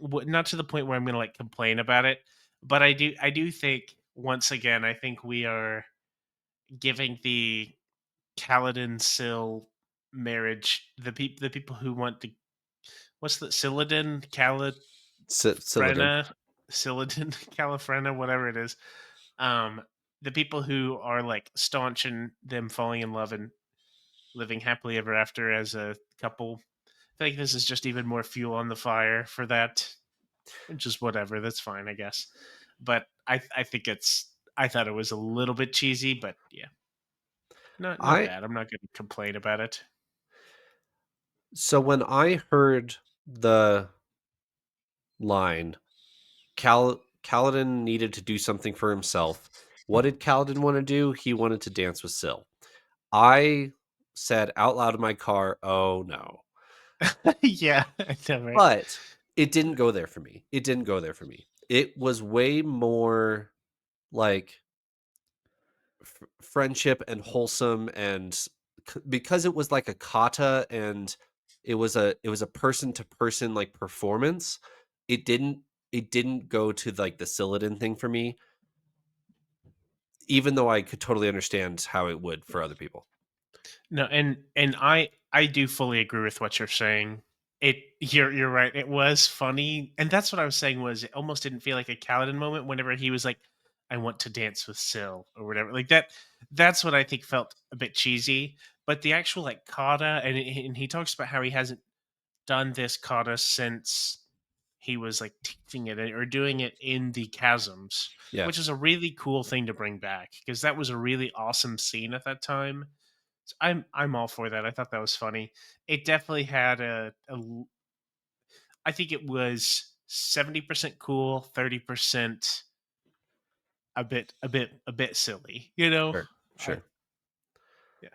not to the point where I'm gonna like complain about it. But I do think once again, I think we are giving the Kaladin Syl marriage the people who want the what's the Siladin Siladin. Califrena Siladin Califrena whatever it is, um the people who are like staunch in them falling in love and living happily ever after as a couple. I think this is just even more fuel on the fire for that. Just whatever, that's fine, I guess. But I think I thought it was a little bit cheesy, but yeah, not I bad. I'm not going to complain about it. So when I heard the line, Kaladin needed to do something for himself. What did Kaladin want to do? He wanted to dance with Syl. I said out loud in my car, "Oh no!" Yeah, I know, right? But it didn't go there for me. It didn't go there for me. It was way more like friendship and wholesome, and because it was like a kata and it was a person to person like performance, it didn't go to like the Kaladin thing for me, even though I could totally understand how it would for other people. No, and I do fully agree with what you're saying. You're right. It was funny, and that's what I was saying. Was it almost didn't feel like a Kaladin moment whenever he was like, "I want to dance with Syl" or whatever like that. That's what I think felt a bit cheesy. But the actual like kata, and he talks about how he hasn't done this kata since he was like teaching it or doing it in the chasms, Yeah. which is a really cool thing to bring back because that was a really awesome scene at that time. So I'm all for that. I thought that was funny. It definitely had I think it was 70% cool, 30% a bit silly. You know, Sure. I Sure. yeah.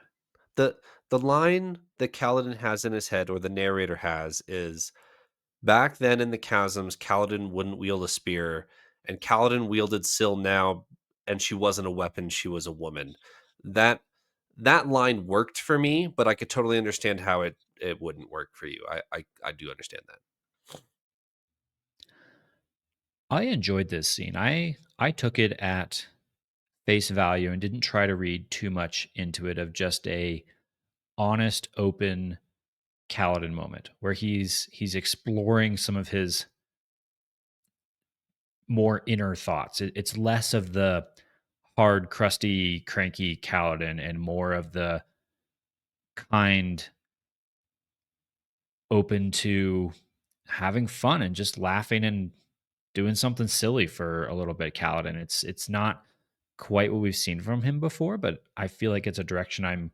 The line that Kaladin has in his head, or the narrator has, is back then in the chasms, Kaladin wouldn't wield a spear, and Kaladin wielded Syl now, and she wasn't a weapon, she was a woman. That that line worked for me, but I could totally understand how it wouldn't work for you. I do understand that. I enjoyed this scene. I took it at face value and didn't try to read too much into it, of just a honest, open Kaladin moment where he's exploring some of his more inner thoughts. It's less of the hard, crusty, cranky Kaladin and more of the kind, open to having fun and just laughing and doing something silly for a little bit Kaladin. It's not quite what we've seen from him before, but I feel like it's a direction I'm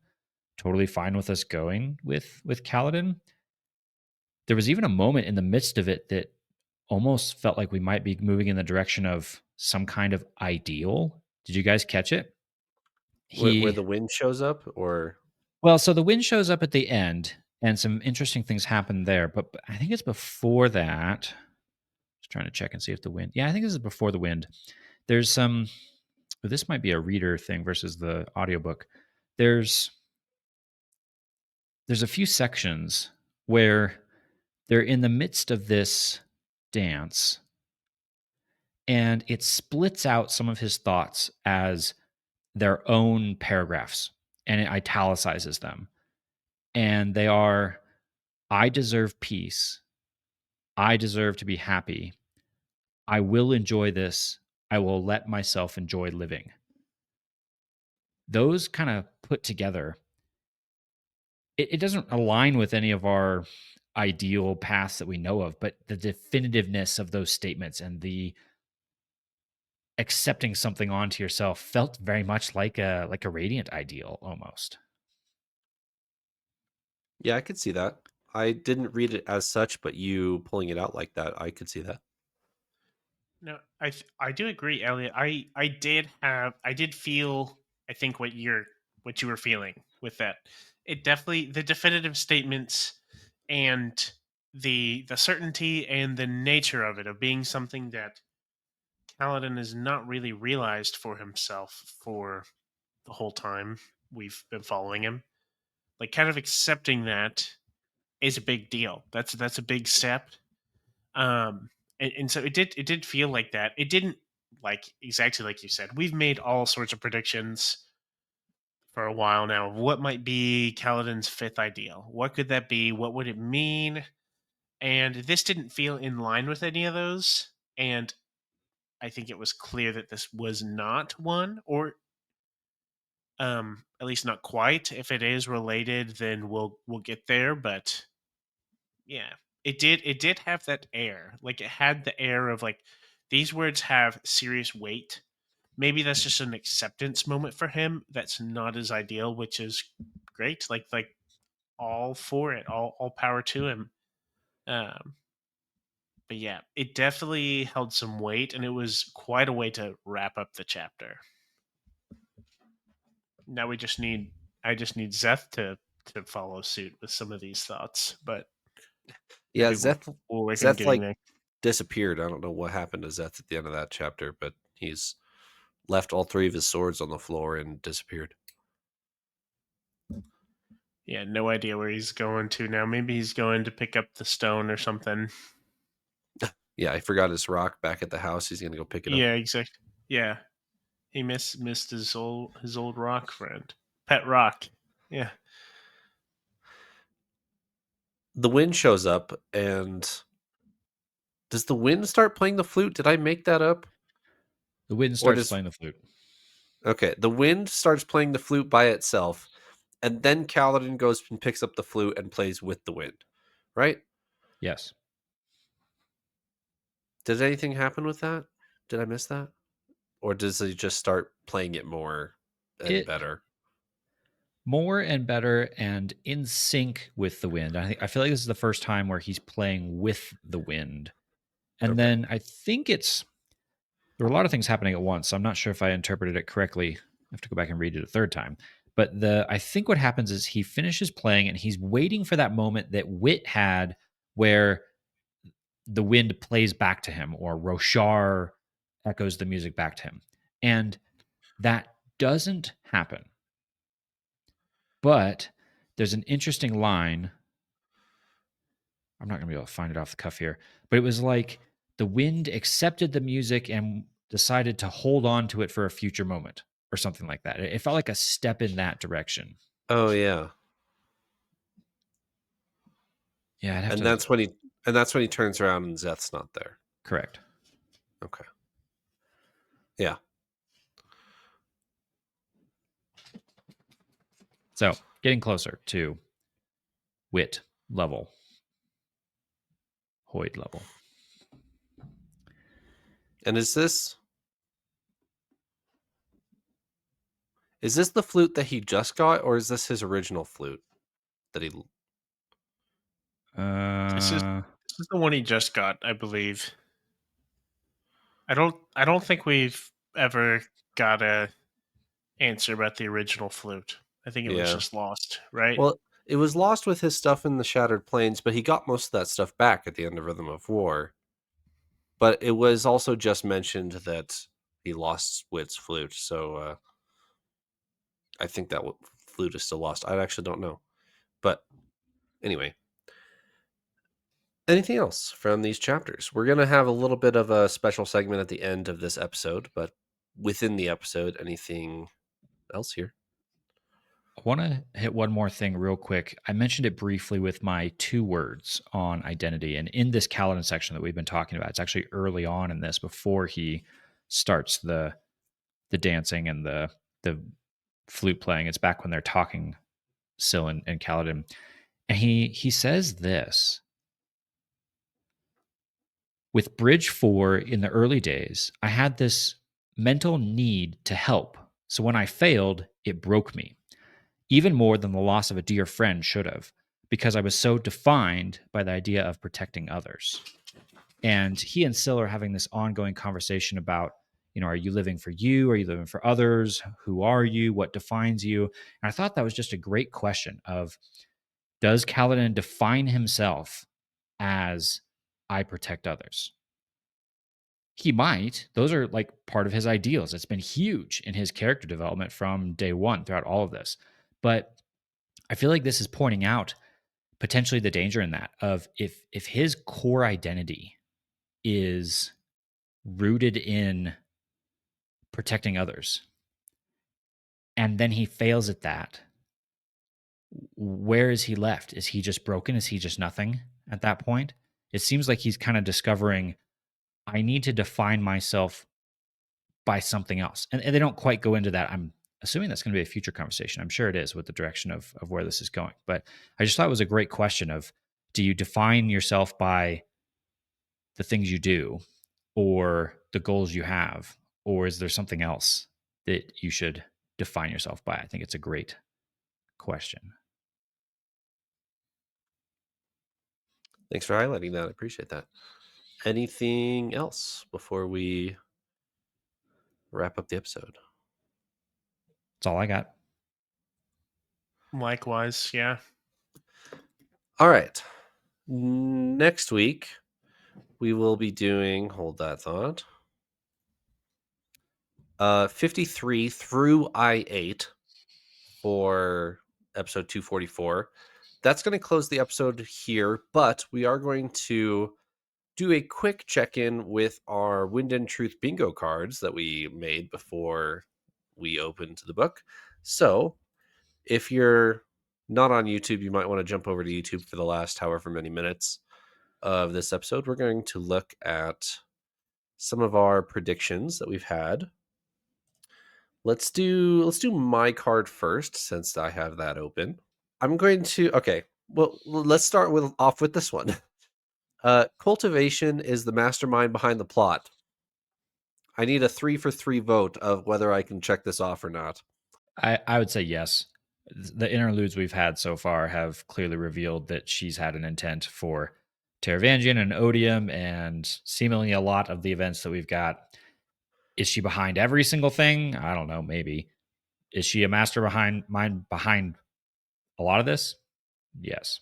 totally fine with us going with Kaladin. There was even a moment in the midst of it that almost felt like we might be moving in the direction of some kind of ideal. Did you guys catch it? Where He the wind shows up, or Well, so the wind shows up at the end and some interesting things happen there, but I think it's before that. Just trying to check and see if the wind. Yeah, I think this is before the wind. There's some this might be a reader thing versus the audiobook. There's there's a few sections where they're in the midst of this dance and it splits out some of his thoughts as their own paragraphs and it italicizes them. And they are, I deserve peace. I deserve to be happy. I will enjoy this. I will let myself enjoy living. Those kind of put together, it doesn't align with any of our ideal paths that we know of, but the definitiveness of those statements and the accepting something onto yourself felt very much like a radiant ideal almost. yeah, I could see that. I didn't read it as such, but you pulling it out like that, I could see that. No, I do agree, Elliot. I did feel I think what you were feeling with that. It definitely the definitive statements and the certainty and the nature of it of being something that Kaladin has not really realized for himself for the whole time we've been following him. Like kind of accepting that is a big deal. That's a big step. And so it did feel like that. It didn't like exactly like you said. We've made all sorts of predictions for a while now. What might be Kaladin's fifth ideal? What could that be? What would it mean? And this didn't feel in line with any of those. And I think it was clear that this was not one, or at least not quite. If it is related, then we'll get there. But yeah, it did have that air. Like it had the air of like these words have serious weight. Maybe that's just an acceptance moment for him. That's not his ideal, which is great. Like all for it, all power to him. Um, but yeah, it definitely held some weight, and it was quite a way to wrap up the chapter. Now I just need Szeth to follow suit with some of these thoughts, but I Yeah, think we'll work on Szeth getting like there. disappeared. I don't know what happened to Szeth at the end of that chapter, but he's left all three of his swords on the floor and disappeared. Yeah, no idea where he's going to now. Maybe he's going to pick up the stone or something. Yeah, I forgot his rock back at the house. He's gonna go pick it up. Yeah, exactly. Yeah, he missed his old rock friend, pet rock. Yeah. The wind shows up, and does the wind start playing the flute? Did I make that up? The wind Or starts does playing the flute. okay? The wind starts playing the flute by itself, and then Kaladin goes and picks up the flute and plays with the wind. Right? Yes. Did anything happen with that? Did I miss that? Or does he just start playing it more and It better? more and better and in sync with the wind. I feel like this is the first time where he's playing with the wind. And Okay. then I think there were a lot of things happening at once. So I'm not sure if I interpreted it correctly. I have to go back and read it a third time. But I think what happens is he finishes playing and he's waiting for that moment that Wit had where the wind plays back to him or Roshar echoes the music back to him. And that doesn't happen. But there's an interesting line. I'm not going to be able to find it off the cuff here, but it was like the wind accepted the music and decided to hold on to it for a future moment or something like that. It felt like a step in that direction. Oh yeah. Yeah, I'd have And to. that's when he turns around and Szeth's not there. Correct. Okay. Yeah. So getting closer to Wit level, Hoyd level. And is this the flute that he just got, or is this his original flute that he? This is Uh, this is the one he just got, I believe. I don't think we've ever got a answer about the original flute. I think it was Yeah. just lost, right? Well, it was lost with his stuff in the Shattered Plains, but he got most of that stuff back at the end of Rhythm of War. But it was also just mentioned that he lost Wit's flute, so I think that flute is still lost. I actually don't know, but anyway. Anything else from these chapters? We're going to have a little bit of a special segment at the end of this episode, but within the episode, anything else here? I want to hit one more thing real quick. I mentioned it briefly with my 2 words on identity. And in this Kaladin section that we've been talking about, it's actually early on in this before he starts the dancing and the flute playing. It's back when they're talking, Syl and Kaladin. And he says this. With Bridge 4 in the early days, I had this mental need to help. So when I failed, it broke me, even more than the loss of a dear friend should have, because I was so defined by the idea of protecting others. And he and Syl are having this ongoing conversation about, are you living for you? Are you living for others? Who are you? What defines you? And I thought that was just a great question of, does Kaladin define himself as I protect others? He might. Those are like part of his ideals. It's been huge in his character development from day one throughout all of this. But I feel like this is pointing out potentially the danger in that of if his core identity is rooted in protecting others and then he fails at that, where is he left? Is he just broken? Is he just nothing at that point? It seems like he's kind of discovering, I need to define myself by something else. And they don't quite go into that. I'm assuming that's going to be a future conversation. I'm sure it is with the direction of where this is going. But I just thought it was a great question of, do you define yourself by the things you do or the goals you have? Or is there something else that you should define yourself by? I think it's a great question. Thanks for highlighting that. I appreciate that. Anything else before we wrap up the episode? That's all I got. Likewise, yeah. All right. Next week, we will be doing, hold that thought. 53 through I8 for episode 244. That's going to close the episode here, but we are going to do a quick check-in with our Wind and Truth bingo cards that we made before we opened the book. So if you're not on YouTube, you might want to jump over to YouTube for the last however many minutes of this episode. We're going to look at some of our predictions that we've had. Let's do my card first, since I have that open. I'm going to well, let's start off with this one. Cultivation is the mastermind behind the plot. I need a 3 for 3 vote of whether I can check this off or not. I would say yes. The interludes we've had so far have clearly revealed that she's had an intent for Taravangian and Odium, and seemingly a lot of the events that we've got. Is she behind every single thing? I don't know. Maybe. Is she a mind behind a lot of this? Yes.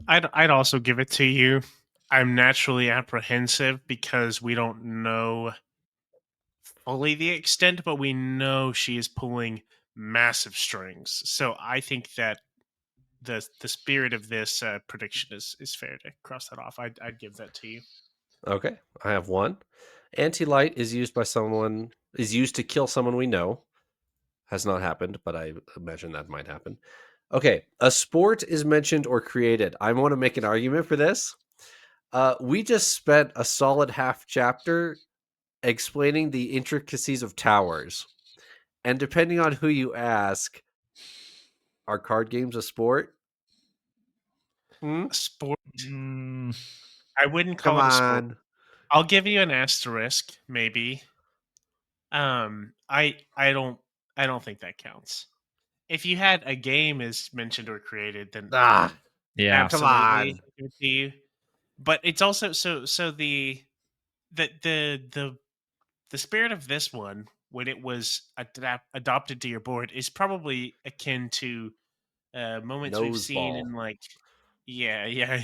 I'd also give it to you. I'm naturally apprehensive because we don't know fully the extent, but we know she is pulling massive strings. So I think that the spirit of this prediction is fair to cross that off. I'd give that to you. Okay, I have one. Anti-light is used to kill someone we know. Has not happened, but I imagine that might happen. Okay, a sport is mentioned or created. I want to make an argument for this. We just spent a solid half chapter explaining the intricacies of towers. And depending on who you ask, are card games a sport? A sport? Mm, I wouldn't Come call it a sport. on. I'll give you an asterisk, maybe. I don't think that counts. If you had a game is mentioned or created, then Ah, yeah. come absolutely on. give it to you. But it's also so the spirit of this one when it was adopted to your board is probably akin to moments we've seen Noseball. in like yeah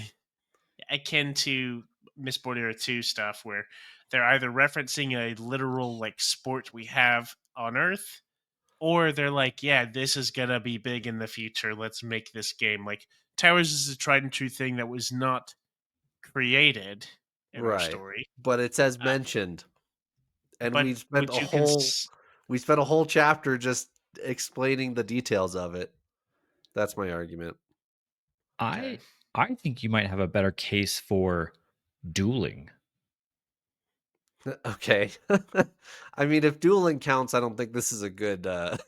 akin to Mistborn Era 2 stuff where they're either referencing a literal like sport we have on Earth, or they're like, yeah, this is gonna be big in the future. Let's make this game. Like Towers is a tried and true thing that was not created in our Right. story. But it says Uh, mentioned. And but would you we spent a whole chapter just explaining the details of it. That's my argument. I okay. I think you might have a better case for dueling. Okay. I mean, if dueling counts, I don't think this is a good I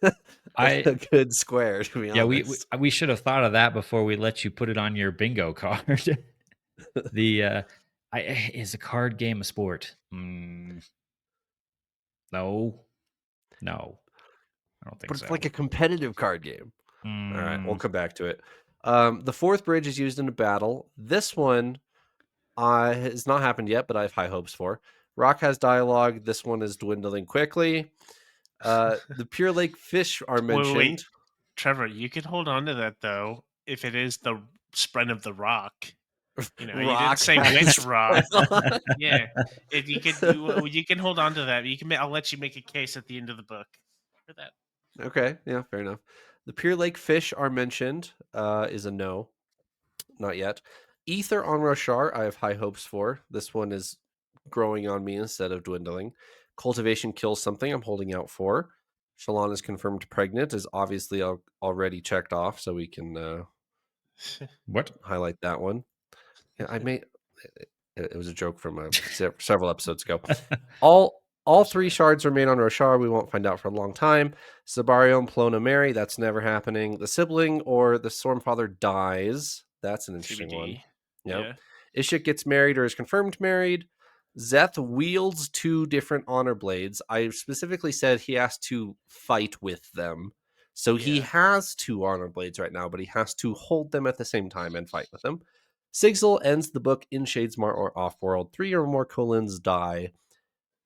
a good square, to be Yeah, honest. we should have thought of that before we let you put it on your bingo card. The is a card game a sport? No, no, I don't think But it's so. like a competitive card game. All right, we'll Mm, come back to it. The fourth bridge is used in a battle. This one has not happened yet, but I have high hopes for. Rock has dialogue. This one is dwindling quickly. The Pure Lake fish are Wait, mentioned. Trevor, you could hold on to that though if it is the spread of the rock. You didn't Rock say which has rock. dialogue. Yeah, if you can hold on to that. I'll let you make a case at the end of the book for that. Okay, yeah, fair enough. The Pure Lake fish are mentioned. Is a no, not yet. Ether on Roshar, I have high hopes for. This one is growing on me instead of dwindling. Cultivation kills something. I'm holding out for. Shallan is confirmed pregnant. Is obviously already checked off, so we can what? highlight that one. Yeah, I may. It was a joke from several episodes ago. All three Sorry. shards remain on Roshar. We won't find out for a long time. Sabario and Plona marry. That's never happening. The sibling or the Stormfather dies. That's an interesting one. TBD. Yep. Yeah. Ishik gets married or is confirmed married. Szeth wields 2 different honor blades. I specifically said he has to fight with them. So he Yeah. has 2 honor blades right now, but he has to hold them at the same time and fight with them. Sigil ends the book in Shadesmar or Offworld. 3 or more Kolins die.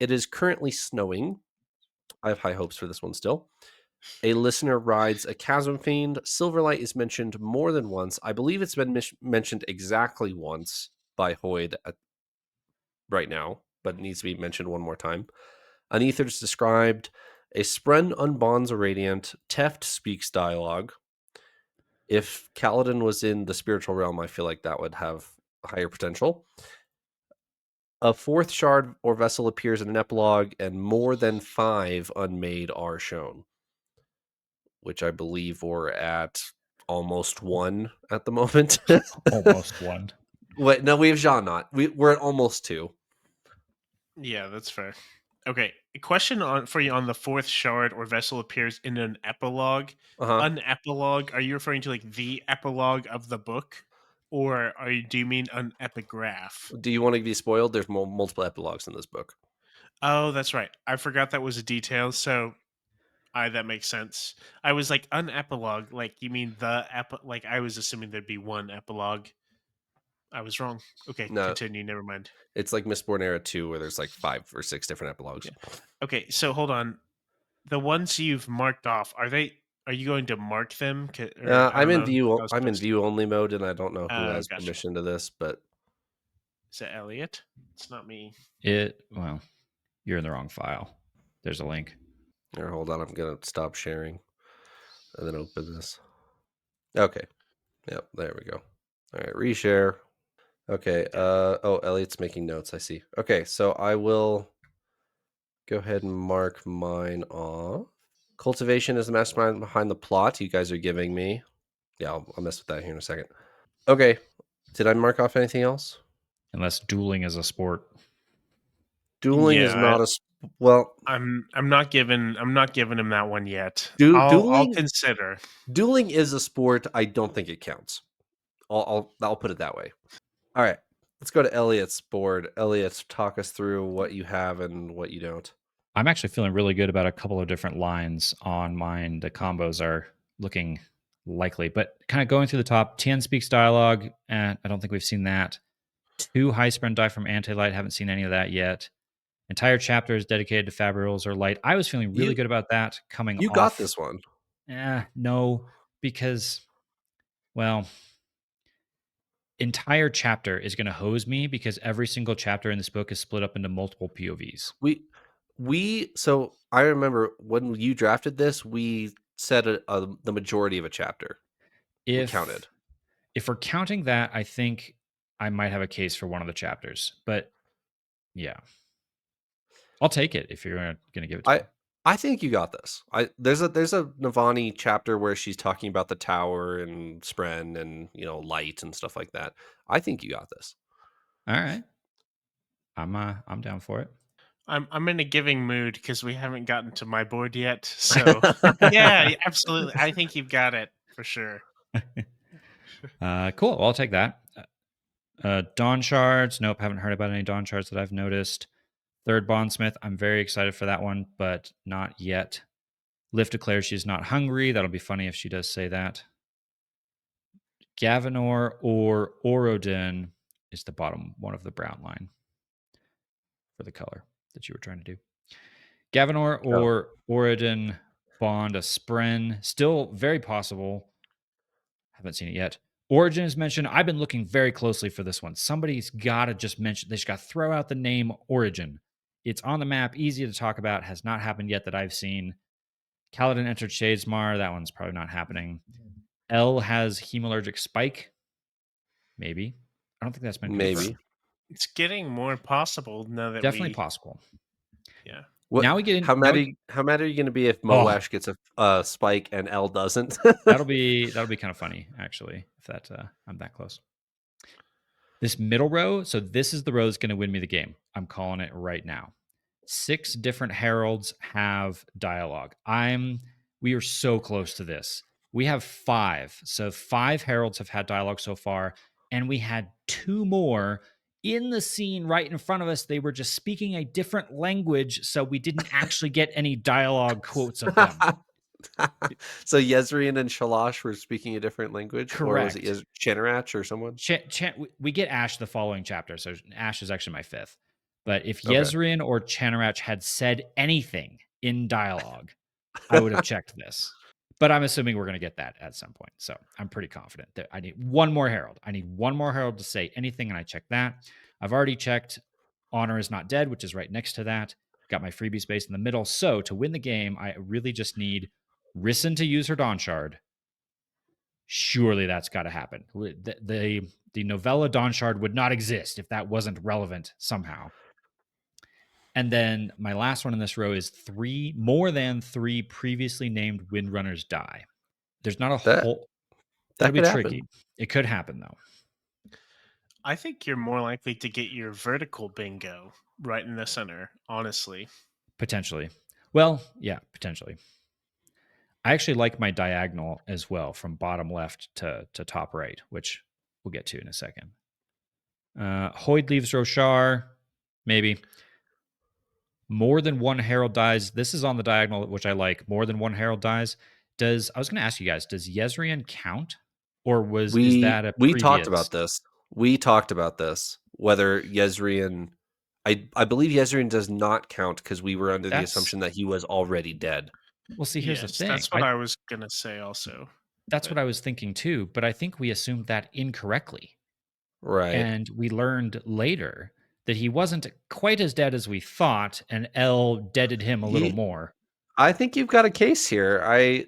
It is currently snowing. I have high hopes for this one still. A listener rides a chasm fiend. Silverlight is mentioned more than once. I believe it's been mentioned exactly once by Hoyd right now, but it needs to be mentioned one more time. An ether is described. A spren unbonds a radiant. Teft speaks dialogue. If Kaladin was in the spiritual realm, I feel like that would have higher potential. A fourth shard or vessel appears in an epilogue, and more than 5 unmade are shown, which I believe we're at almost 1 at the moment. Almost 1. Wait, no, we have Jean not. We're at almost 2. Yeah, that's fair. Okay, a question for you on the fourth shard or vessel appears in an epilogue. Uh-huh. An epilogue, are you referring to like the epilogue of the book? Or do you mean an epigraph? Do you want to be spoiled? There's multiple epilogues in this book. Oh, that's right. I forgot that was a detail. So that makes sense. I was like, an epilogue. Like, you mean the like, I was assuming there'd be one epilogue. I was wrong. Okay, No, continue. Never mind. it's like Mistborn Era 2, where there's like 5 or 6 different epilogues. Yeah. Okay, so hold on. The ones you've marked off, are you going to mark them? I'm in view. I'm in view only mode, and I don't know who has Gotcha. permission to this, but Is it Eliot? It's not me. Well, you're in the wrong file. There's a link. Here, hold on. I'm gonna stop sharing and then open this. Okay. Yep. There we go. All right. Reshare. Okay. Oh, Elliot's making notes. I see. Okay. So I will go ahead and mark mine off. Cultivation is the mastermind behind the plot you guys are giving me. Yeah, I'll mess with that here in a second. Okay. Did I mark off anything else? Unless dueling is a sport. Dueling is not a well. I'm not giving him that one yet. Dueling, I'll consider. Dueling is a sport. I don't think it counts. I'll put it that way. All right. Let's go to Eliot's board. Eliot, talk us through what you have and what you don't. I'm actually feeling really good about a couple of different lines on mine. The combos are looking likely, but kind of going through the top. Tien speaks dialogue, and I don't think we've seen that. 2 high sprint die from anti-light. Haven't seen any of that yet. Entire chapter is dedicated to Fabrials or light. I was feeling really good about that coming off. You got this one. No, because, well, entire chapter is going to hose me because every single chapter in this book is split up into multiple POVs. So I remember when you drafted this, we said the majority of a chapter. We counted. If we're counting that, I think I might have a case for one of the chapters, but yeah, I'll take it if you're going to give it to me. I think you got this. There's a Navani chapter where she's talking about the tower and Spren and light and stuff like that. I think you got this. All right, I'm down for it. I'm in a giving mood because we haven't gotten to my board yet. So yeah, absolutely. I think you've got it for sure. Cool. Well, I'll take that. Dawn shards. Nope, haven't heard about any Dawn shards that I've noticed. Third bondsmith. I'm very excited for that one, but not yet. Liv declares she's not hungry. That'll be funny if she does say that. Gavinor or Orodin is the bottom one of the brown line for the color that you were trying to do. Gavinor or Orodin bond a Spren. Still very possible. Haven't seen it yet. Origin is mentioned. I've been looking very closely for this one. Somebody's got to just mention, they just got to throw out the name Origin. It's on the map, easy to talk about, has not happened yet that I've seen. Kaladin entered Shadesmar. That one's probably not happening. L has Hemalurgic Spike. Maybe. I don't think that's been confirmed. Maybe. It's getting more possible now that Definitely possible. Yeah. Now we get in. How mad are you going to be if Moash gets a spike and L doesn't? that'll be kind of funny, actually, if that I'm that close. This middle row, so this is the row that's going to win me the game. I'm calling it right now. 6 different heralds have dialogue. We are so close to this. We have 5. So 5 heralds have had dialogue so far, and we had 2 more in the scene right in front of us. They were just speaking a different language, so we didn't actually get any dialogue quotes of them. So Yezreen and Shalash were speaking a different language? Correct. Or was it Chanarach or someone? We get Ash the following chapter, so Ash is actually my 5th. But if Yezreen or Chanarach had said anything in dialogue, I would have checked this. But I'm assuming we're going to get that at some point. So I'm pretty confident that I need one more herald. I need one more herald to say anything, and I check that. I've already checked Honor is Not Dead, which is right next to that. got my freebie space in the middle. So to win the game, I really just need Risen to use her Dawn Shard. Surely that's got to happen. The novella Dawn Shard would not exist if that wasn't relevant somehow. And then my last one in this row is more than three previously named Windrunners die. There's not a whole. That It'll be could tricky. happen. It could happen though. I think you're more likely to get your vertical bingo right in the center, honestly. Potentially. Well, yeah, potentially. I actually like my diagonal as well from bottom left to top right, which we'll get to in a second. Hoyd leaves Roshar, maybe. More than one Herald dies. This is on the diagonal, which I like. More than one Herald dies. I was going to ask you guys, does Yezrian count? Or is that a we previous? talked about this. We talked about this. Whether Yezrian, I believe Yezrian does not count because we were under the assumption that he was already dead. Well, see, here's the thing. That's what I was going to say also. That's what I was thinking too, but I think we assumed that incorrectly. Right. And we learned later that he wasn't quite as dead as we thought, and El deaded him a little more. I think you've got a case here. I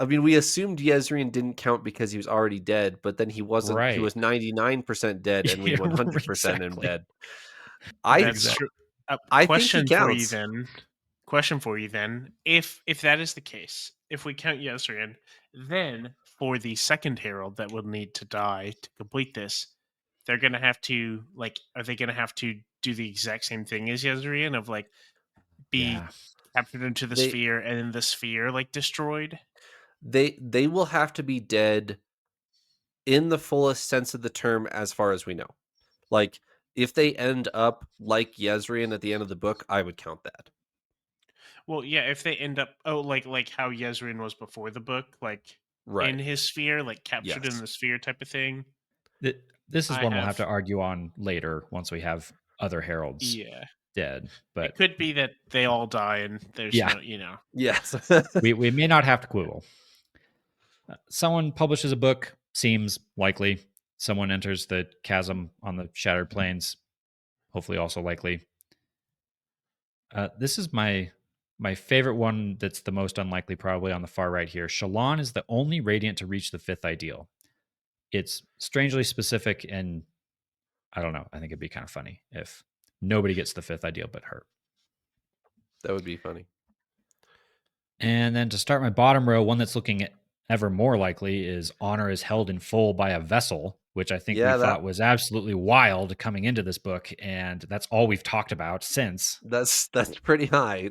mean, we assumed Yezrian didn't count because he was already dead, but then he wasn't. Right. He was 99% dead, and we 100% him dead. That's true. I think he counts. Question for you then. If that is the case, if we count Yezrian, then for the second Herald that will need to die to complete this, they're going to have to, are they going to have to do the exact same thing as Yezrian of, be captured into the sphere and then the sphere, destroyed? They will have to be dead in the fullest sense of the term as far as we know. If they end up like Yezrian at the end of the book, I would count that. Well, yeah, if they end up like how Yezrian was before the book, in his sphere, captured in the sphere type of thing. This is one we'll have to argue on later once we have other Heralds dead. But it could be that they all die and there's no, Yes. we may not have to quibble. Someone publishes a book, seems likely. Someone enters the chasm on the Shattered Plains, hopefully also likely. This is my favorite one that's the most unlikely, probably on the far right here. Shallan is the only Radiant to reach the 5th ideal. It's strangely specific, and I don't know. I think it'd be kind of funny if nobody gets the 5th ideal but her. That would be funny. And then to start my bottom row, one that's looking ever more likely is Honor is held in full by a vessel, which I think we thought was absolutely wild coming into this book, and that's all we've talked about since. That's pretty high.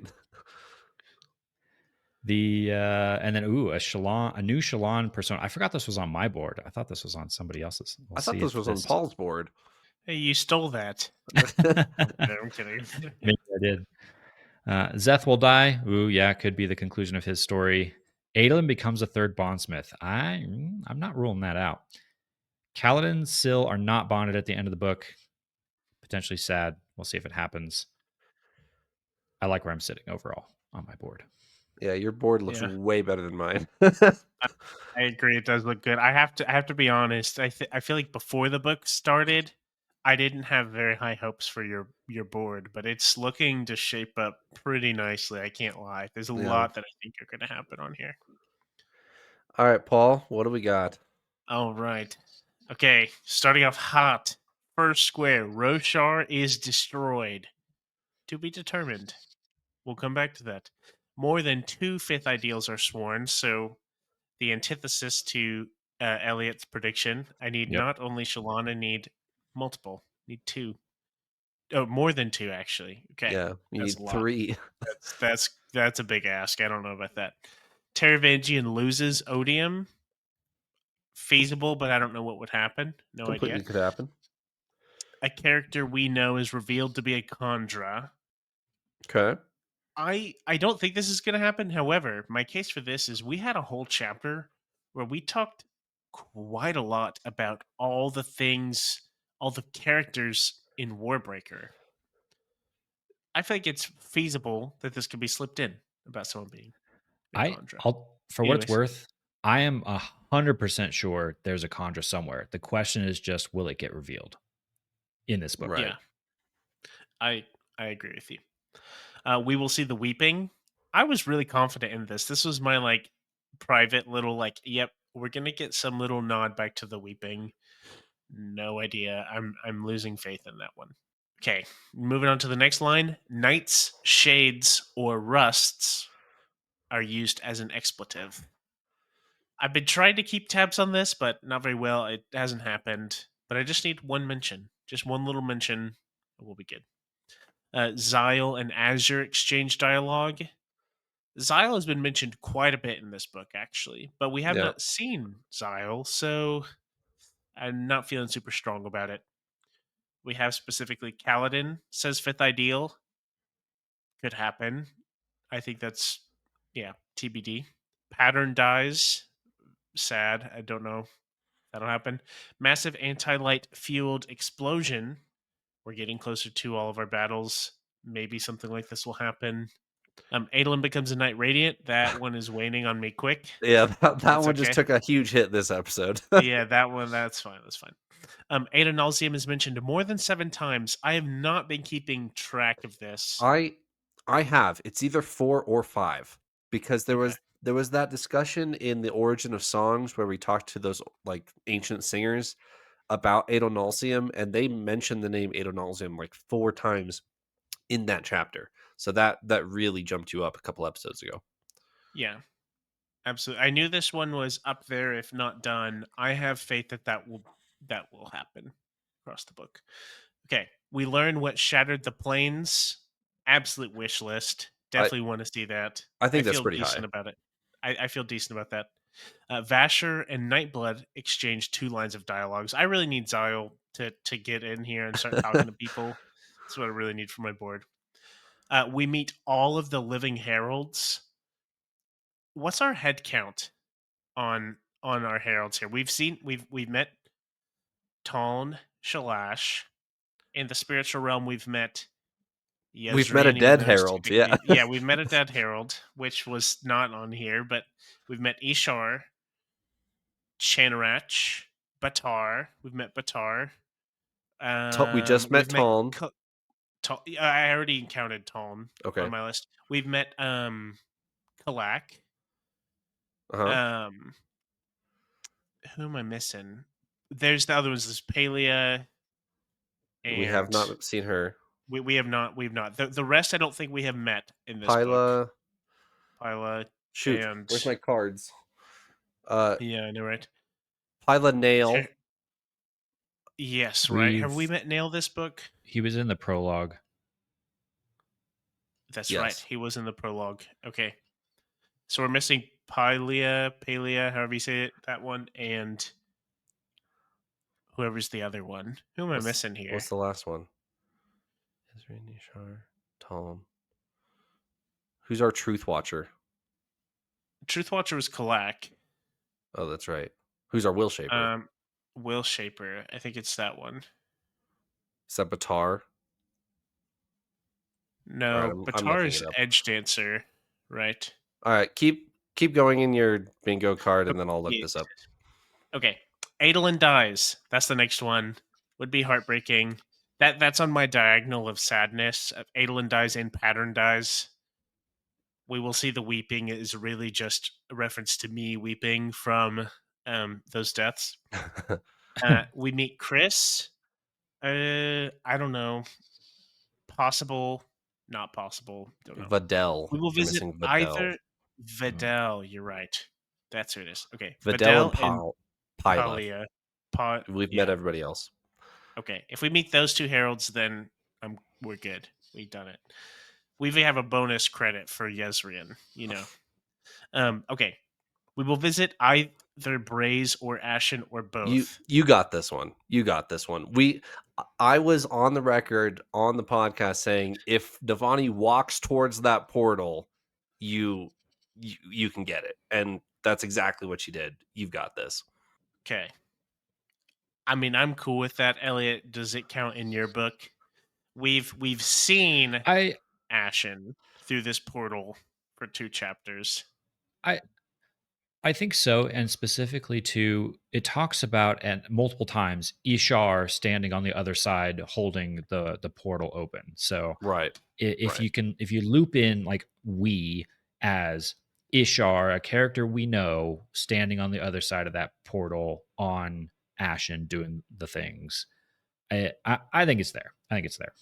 And then a new Shallan persona. I forgot this was on my board. I thought this was on somebody else's. I thought this was on Paul's board. Hey, you stole that. I'm kidding. Maybe I did. Szeth will die. Ooh, yeah, could be the conclusion of his story. Adolin becomes a third bondsmith. I'm not ruling that out. Kaladin and Syl are not bonded at the end of the book. Potentially sad. We'll see if it happens. I like where I'm sitting overall on my board. Yeah, your board looks way better than mine. I agree. It does look good. I have to be honest. I feel like before the book started, I didn't have very high hopes for your board, but it's looking to shape up pretty nicely. I can't lie. There's a lot that I think are going to happen on here. All right, Paul, what do we got? All right. Okay, starting off hot. First square, Roshar is destroyed. To be determined. We'll come back to that. More than 2 5th ideals are sworn, so the antithesis to Eliot's prediction. I need not only Shallan, I need multiple. I need 2. Oh, more than 2 actually. Okay. Yeah, you need 3. That's a big ask. I don't know about that. Teravangian loses Odium. Feasible, but I don't know what would happen. No idea. Completely could happen. A character we know is revealed to be a Khandra. Okay. I don't think this is going to happen. However, my case for this is we had a whole chapter where we talked quite a lot about all the things, all the characters in Warbreaker. I feel like it's feasible that this could be slipped in about someone being a Khandra. For what it's worth, I am 100% sure there's a Khandra somewhere. The question is just, will it get revealed in this book? Right. Yeah. I agree with you. We will see the weeping. I was really confident in this. This was my private little yep, we're gonna get some little nod back to the weeping. No idea. I'm losing faith in that one. Okay, moving on to the next line. Knights, shades, or rusts are used as an expletive. I've been trying to keep tabs on this, but not very well. It hasn't happened. But I just need one mention. Just one little mention. And we'll be good. Xyle and Azure exchange dialogue. Xyle has been mentioned quite a bit in this book, actually, but we have Yeah. not seen Xyle, so I'm not feeling super strong about it. We have specifically Kaladin says fifth ideal. Could happen. I think that's, yeah, TBD. Pattern dies. Sad. I don't know. That'll happen. Massive anti-light fueled explosion. We're getting closer to all of our battles. Maybe something like this will happen. Adolin becomes a Knight Radiant. That one is waning on me quick. Yeah, that That's one just okay. took a huge hit this episode. Yeah, that one. That's fine. That's fine. Ada Nauseam is mentioned more than 7 times. I have not been keeping track of this. I have. It's either 4 or 5 because Okay. there was that discussion in the Origin of Songs where we talked to those like ancient singers about Adonalsium, and they mentioned the name Adonalsium like 4 times in that chapter. So that really jumped you up a couple episodes ago. Yeah, absolutely. I knew this one was up there, if not done. I have faith that that will happen across the book. Okay, we learn what shattered the plains. Absolute wish list. I Definitely want to see that. I I think that's feel pretty high. decent about it. I feel decent about that. Vasher and Nightblood exchange 2 lines of dialogues. I really need Xyle to get in here and start talking to people. That's what I really need for my board. We meet all of the living heralds. What's our head count on our heralds here? We've met Taln, Shalash. In the spiritual realm, we've met We've met a Yezreen, even dead though he's herald, yeah. technically, yeah, we've met a dead herald, which was not on here, but we've met Ishar, Chanarach, Batar. We've met Batar. We just met We've met. Taln. I already counted Taln on Okay. my list. We've met Kalak. Uh-huh. Um, who am I missing? There's the other ones. There's Palia, We have and not seen her. we have not. We've not. The rest I don't think we have met in this book. Pyla. Pila Shoot, and where's my cards? Uh yeah, I know, right? Pyla Nail. Ter- yes, right. Have we We've met Nail this book? he was in the prologue. That's right. Yes. He was in the prologue. Okay. So we're missing Palia, however you say it, that one, and whoever's the other one. Who am I missing What's here? the last one? Ezra Nishar. Taln. Who's our truth watcher? Truthwatcher was Kalak. Oh, that's right. Who's our will shaper? Will Shaper. I think it's that one. Is that Batar? All right, No, I'm looking Batar's it up. Edge Dancer, right? All right, keep going in your bingo card, and then I'll look Yeah. this up. Okay. Adolin dies. That's the next one. Would be heartbreaking. That's on my diagonal of sadness. Adolin dies and Pattern dies. We will see the weeping is really just a reference to me weeping from those deaths. We meet Chris. I don't know. Possible, not possible. Don't know. Videl. We will You're visit missing Videl. either Videl. You're right. That's who it is. Okay, Videl and Videl and Pyla. Palia. We've met Yeah. everybody else. Okay. If we meet those 2 heralds, then we're good. We've done it. We even have a bonus credit for Yezreen, you know. Okay. We will visit either Braze or Ashen or both. You got this one. You got this one. I was on the record on the podcast saying if Navani walks towards that portal, you can get it. And that's exactly what she did. You've got this. Okay. I mean, I'm cool with that. Eliot, does it count in your book? We've seen I Ashen through this portal for 2 chapters. I I think so, and specifically to it talks about and multiple times Ishar standing on the other side holding the portal open. So Right. if Right. if you loop in like we as Ishar, a character we know, standing on the other side of that portal on Ashen doing the things, I think it's there. I think it's there.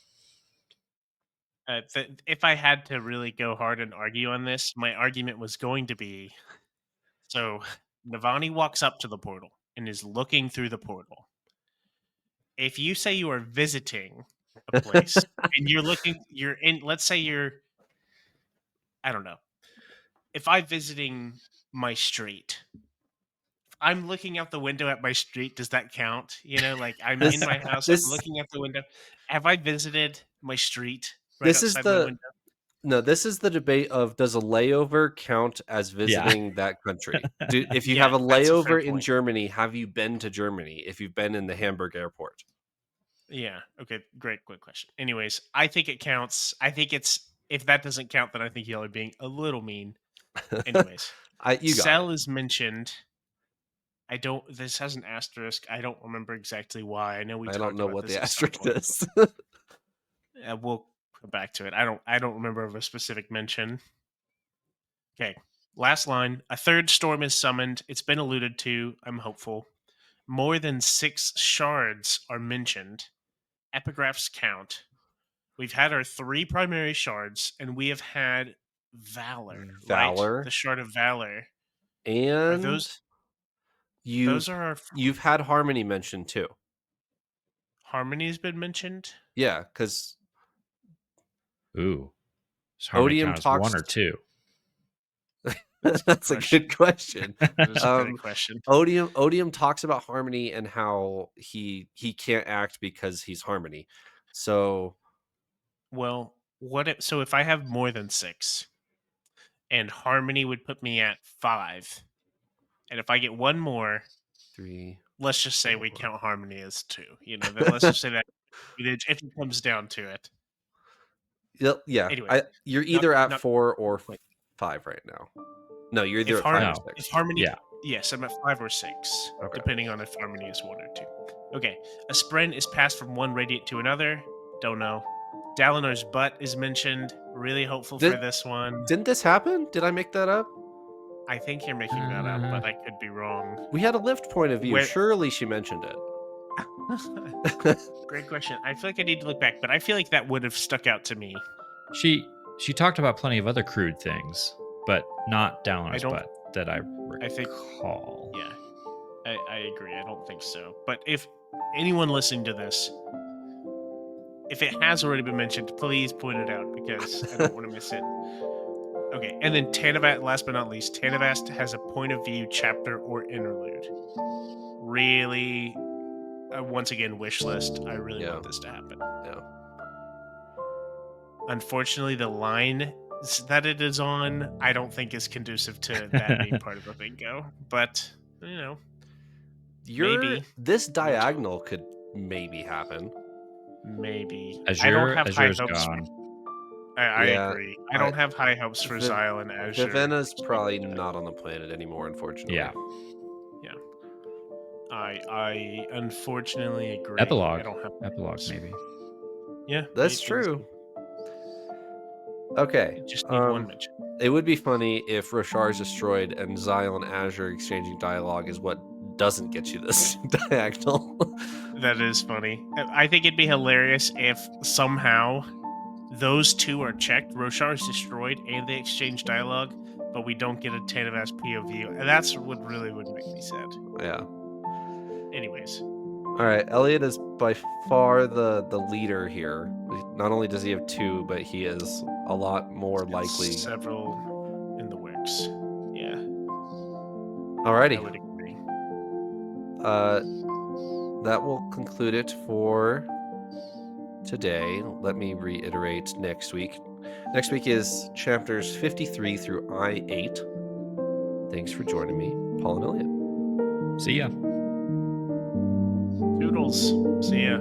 If I had to really go hard and argue on this, my argument was going to be so Navani walks up to the portal and is looking through the portal. If you say you are visiting a place and you're in, let's say I don't know. If I'm visiting my street, I'm looking out the window at my street. Does that count? Like I'm in This my house, I'm this looking out the window. Have I visited my street right this is outside my the window? no, this is the debate of does a layover count as Yeah. visiting that country? If you have Yeah, a that's a fair layover in point. Germany, have you been to Germany? If you've been in the Hamburg airport. Yeah. Okay. Great question. Anyways, I think it counts. I think if that doesn't count, then I think y'all are being a little mean. Anyways, You got it. Cell is mentioned. I don't. This has an asterisk. I don't remember exactly why. I know we I don't talked know about what this the at some asterisk point. is. We'll come back to it. I don't remember of a specific mention. Okay. Last line. A third storm is summoned. It's been alluded to. I'm hopeful. More than 6 shards are mentioned. Epigraphs count. We've had our 3 primary shards, and we have had Valor, right? The Valor. Shard of Valor. Are And those are our you've had Harmony mentioned too. Harmony's been mentioned? Yeah, because Ooh. Does Harmony Odium count as talks. one or two? That's a good question. That is a great question. Odium talks about Harmony and how he can't act because he's Harmony. So Well, so if I have more than 6, and Harmony would put me at 5, and if I get one more, 3, let's just say 4. we count Harmony as 2. Let's just say that if it comes down to it. Yeah, Anyways, you're not either at not 4 or quick. 5 right now. No, you're either If at 5 or Harmony, No. 6. if Harmony, Yeah. yes, I'm at 5 or 6, Okay. depending on if Harmony is 1 or 2. Okay, a sprint is passed from one radiant to another. Don't know. Dalinar's butt is mentioned. Really hopeful for this one. Didn't this happen? Did I make that up? I think you're making that up, but I could be wrong. We had a lift point of view. Where- Surely she mentioned it. Great question. I feel like I need to look back, but I feel like that would have stuck out to me. She talked about plenty of other crude things, but not Dalinar's don't- butt that I I think- recall. Yeah, I agree. I don't think so. But if anyone listening to this, if it has already been mentioned, please point it out because I don't want to miss it. Okay, and then Tanavast, last but not least, Tanavast has a point of view chapter or interlude. Really, once again, wish list. I really want this to happen. Yeah. Unfortunately, the line that it is on, I don't think is conducive to that being part of a bingo. But, maybe. This diagonal could maybe happen. Maybe. Azure, I don't have high Azure's hopes. gone. I Yeah, agree. I don't have high hopes for Xyle and Azure. Vivenna's probably not on the planet anymore, unfortunately. Yeah. I unfortunately agree. Epilogue. I don't have Epilogue, maybe. Yeah, That's true. Okay. Just need one mention. It would be funny if Roshar is destroyed and Xyle and Azure exchanging dialogue is what doesn't get you this diagonal. That is funny. I think it'd be hilarious if somehow those two are checked. Roshar is destroyed and they exchange dialogue, but we don't get a Tanavast POV. And that's what really would make me sad. Yeah. Anyways. All right. Eliot is by far the leader here. Not only does he have 2, but he is a lot more likely. Several in the works. Yeah. Alrighty. I would agree. That will conclude it for today. Let me reiterate next week. Next week is chapters 53 through I-8. Thanks for joining me, Paul and Eliot. See ya. Toodles. See ya.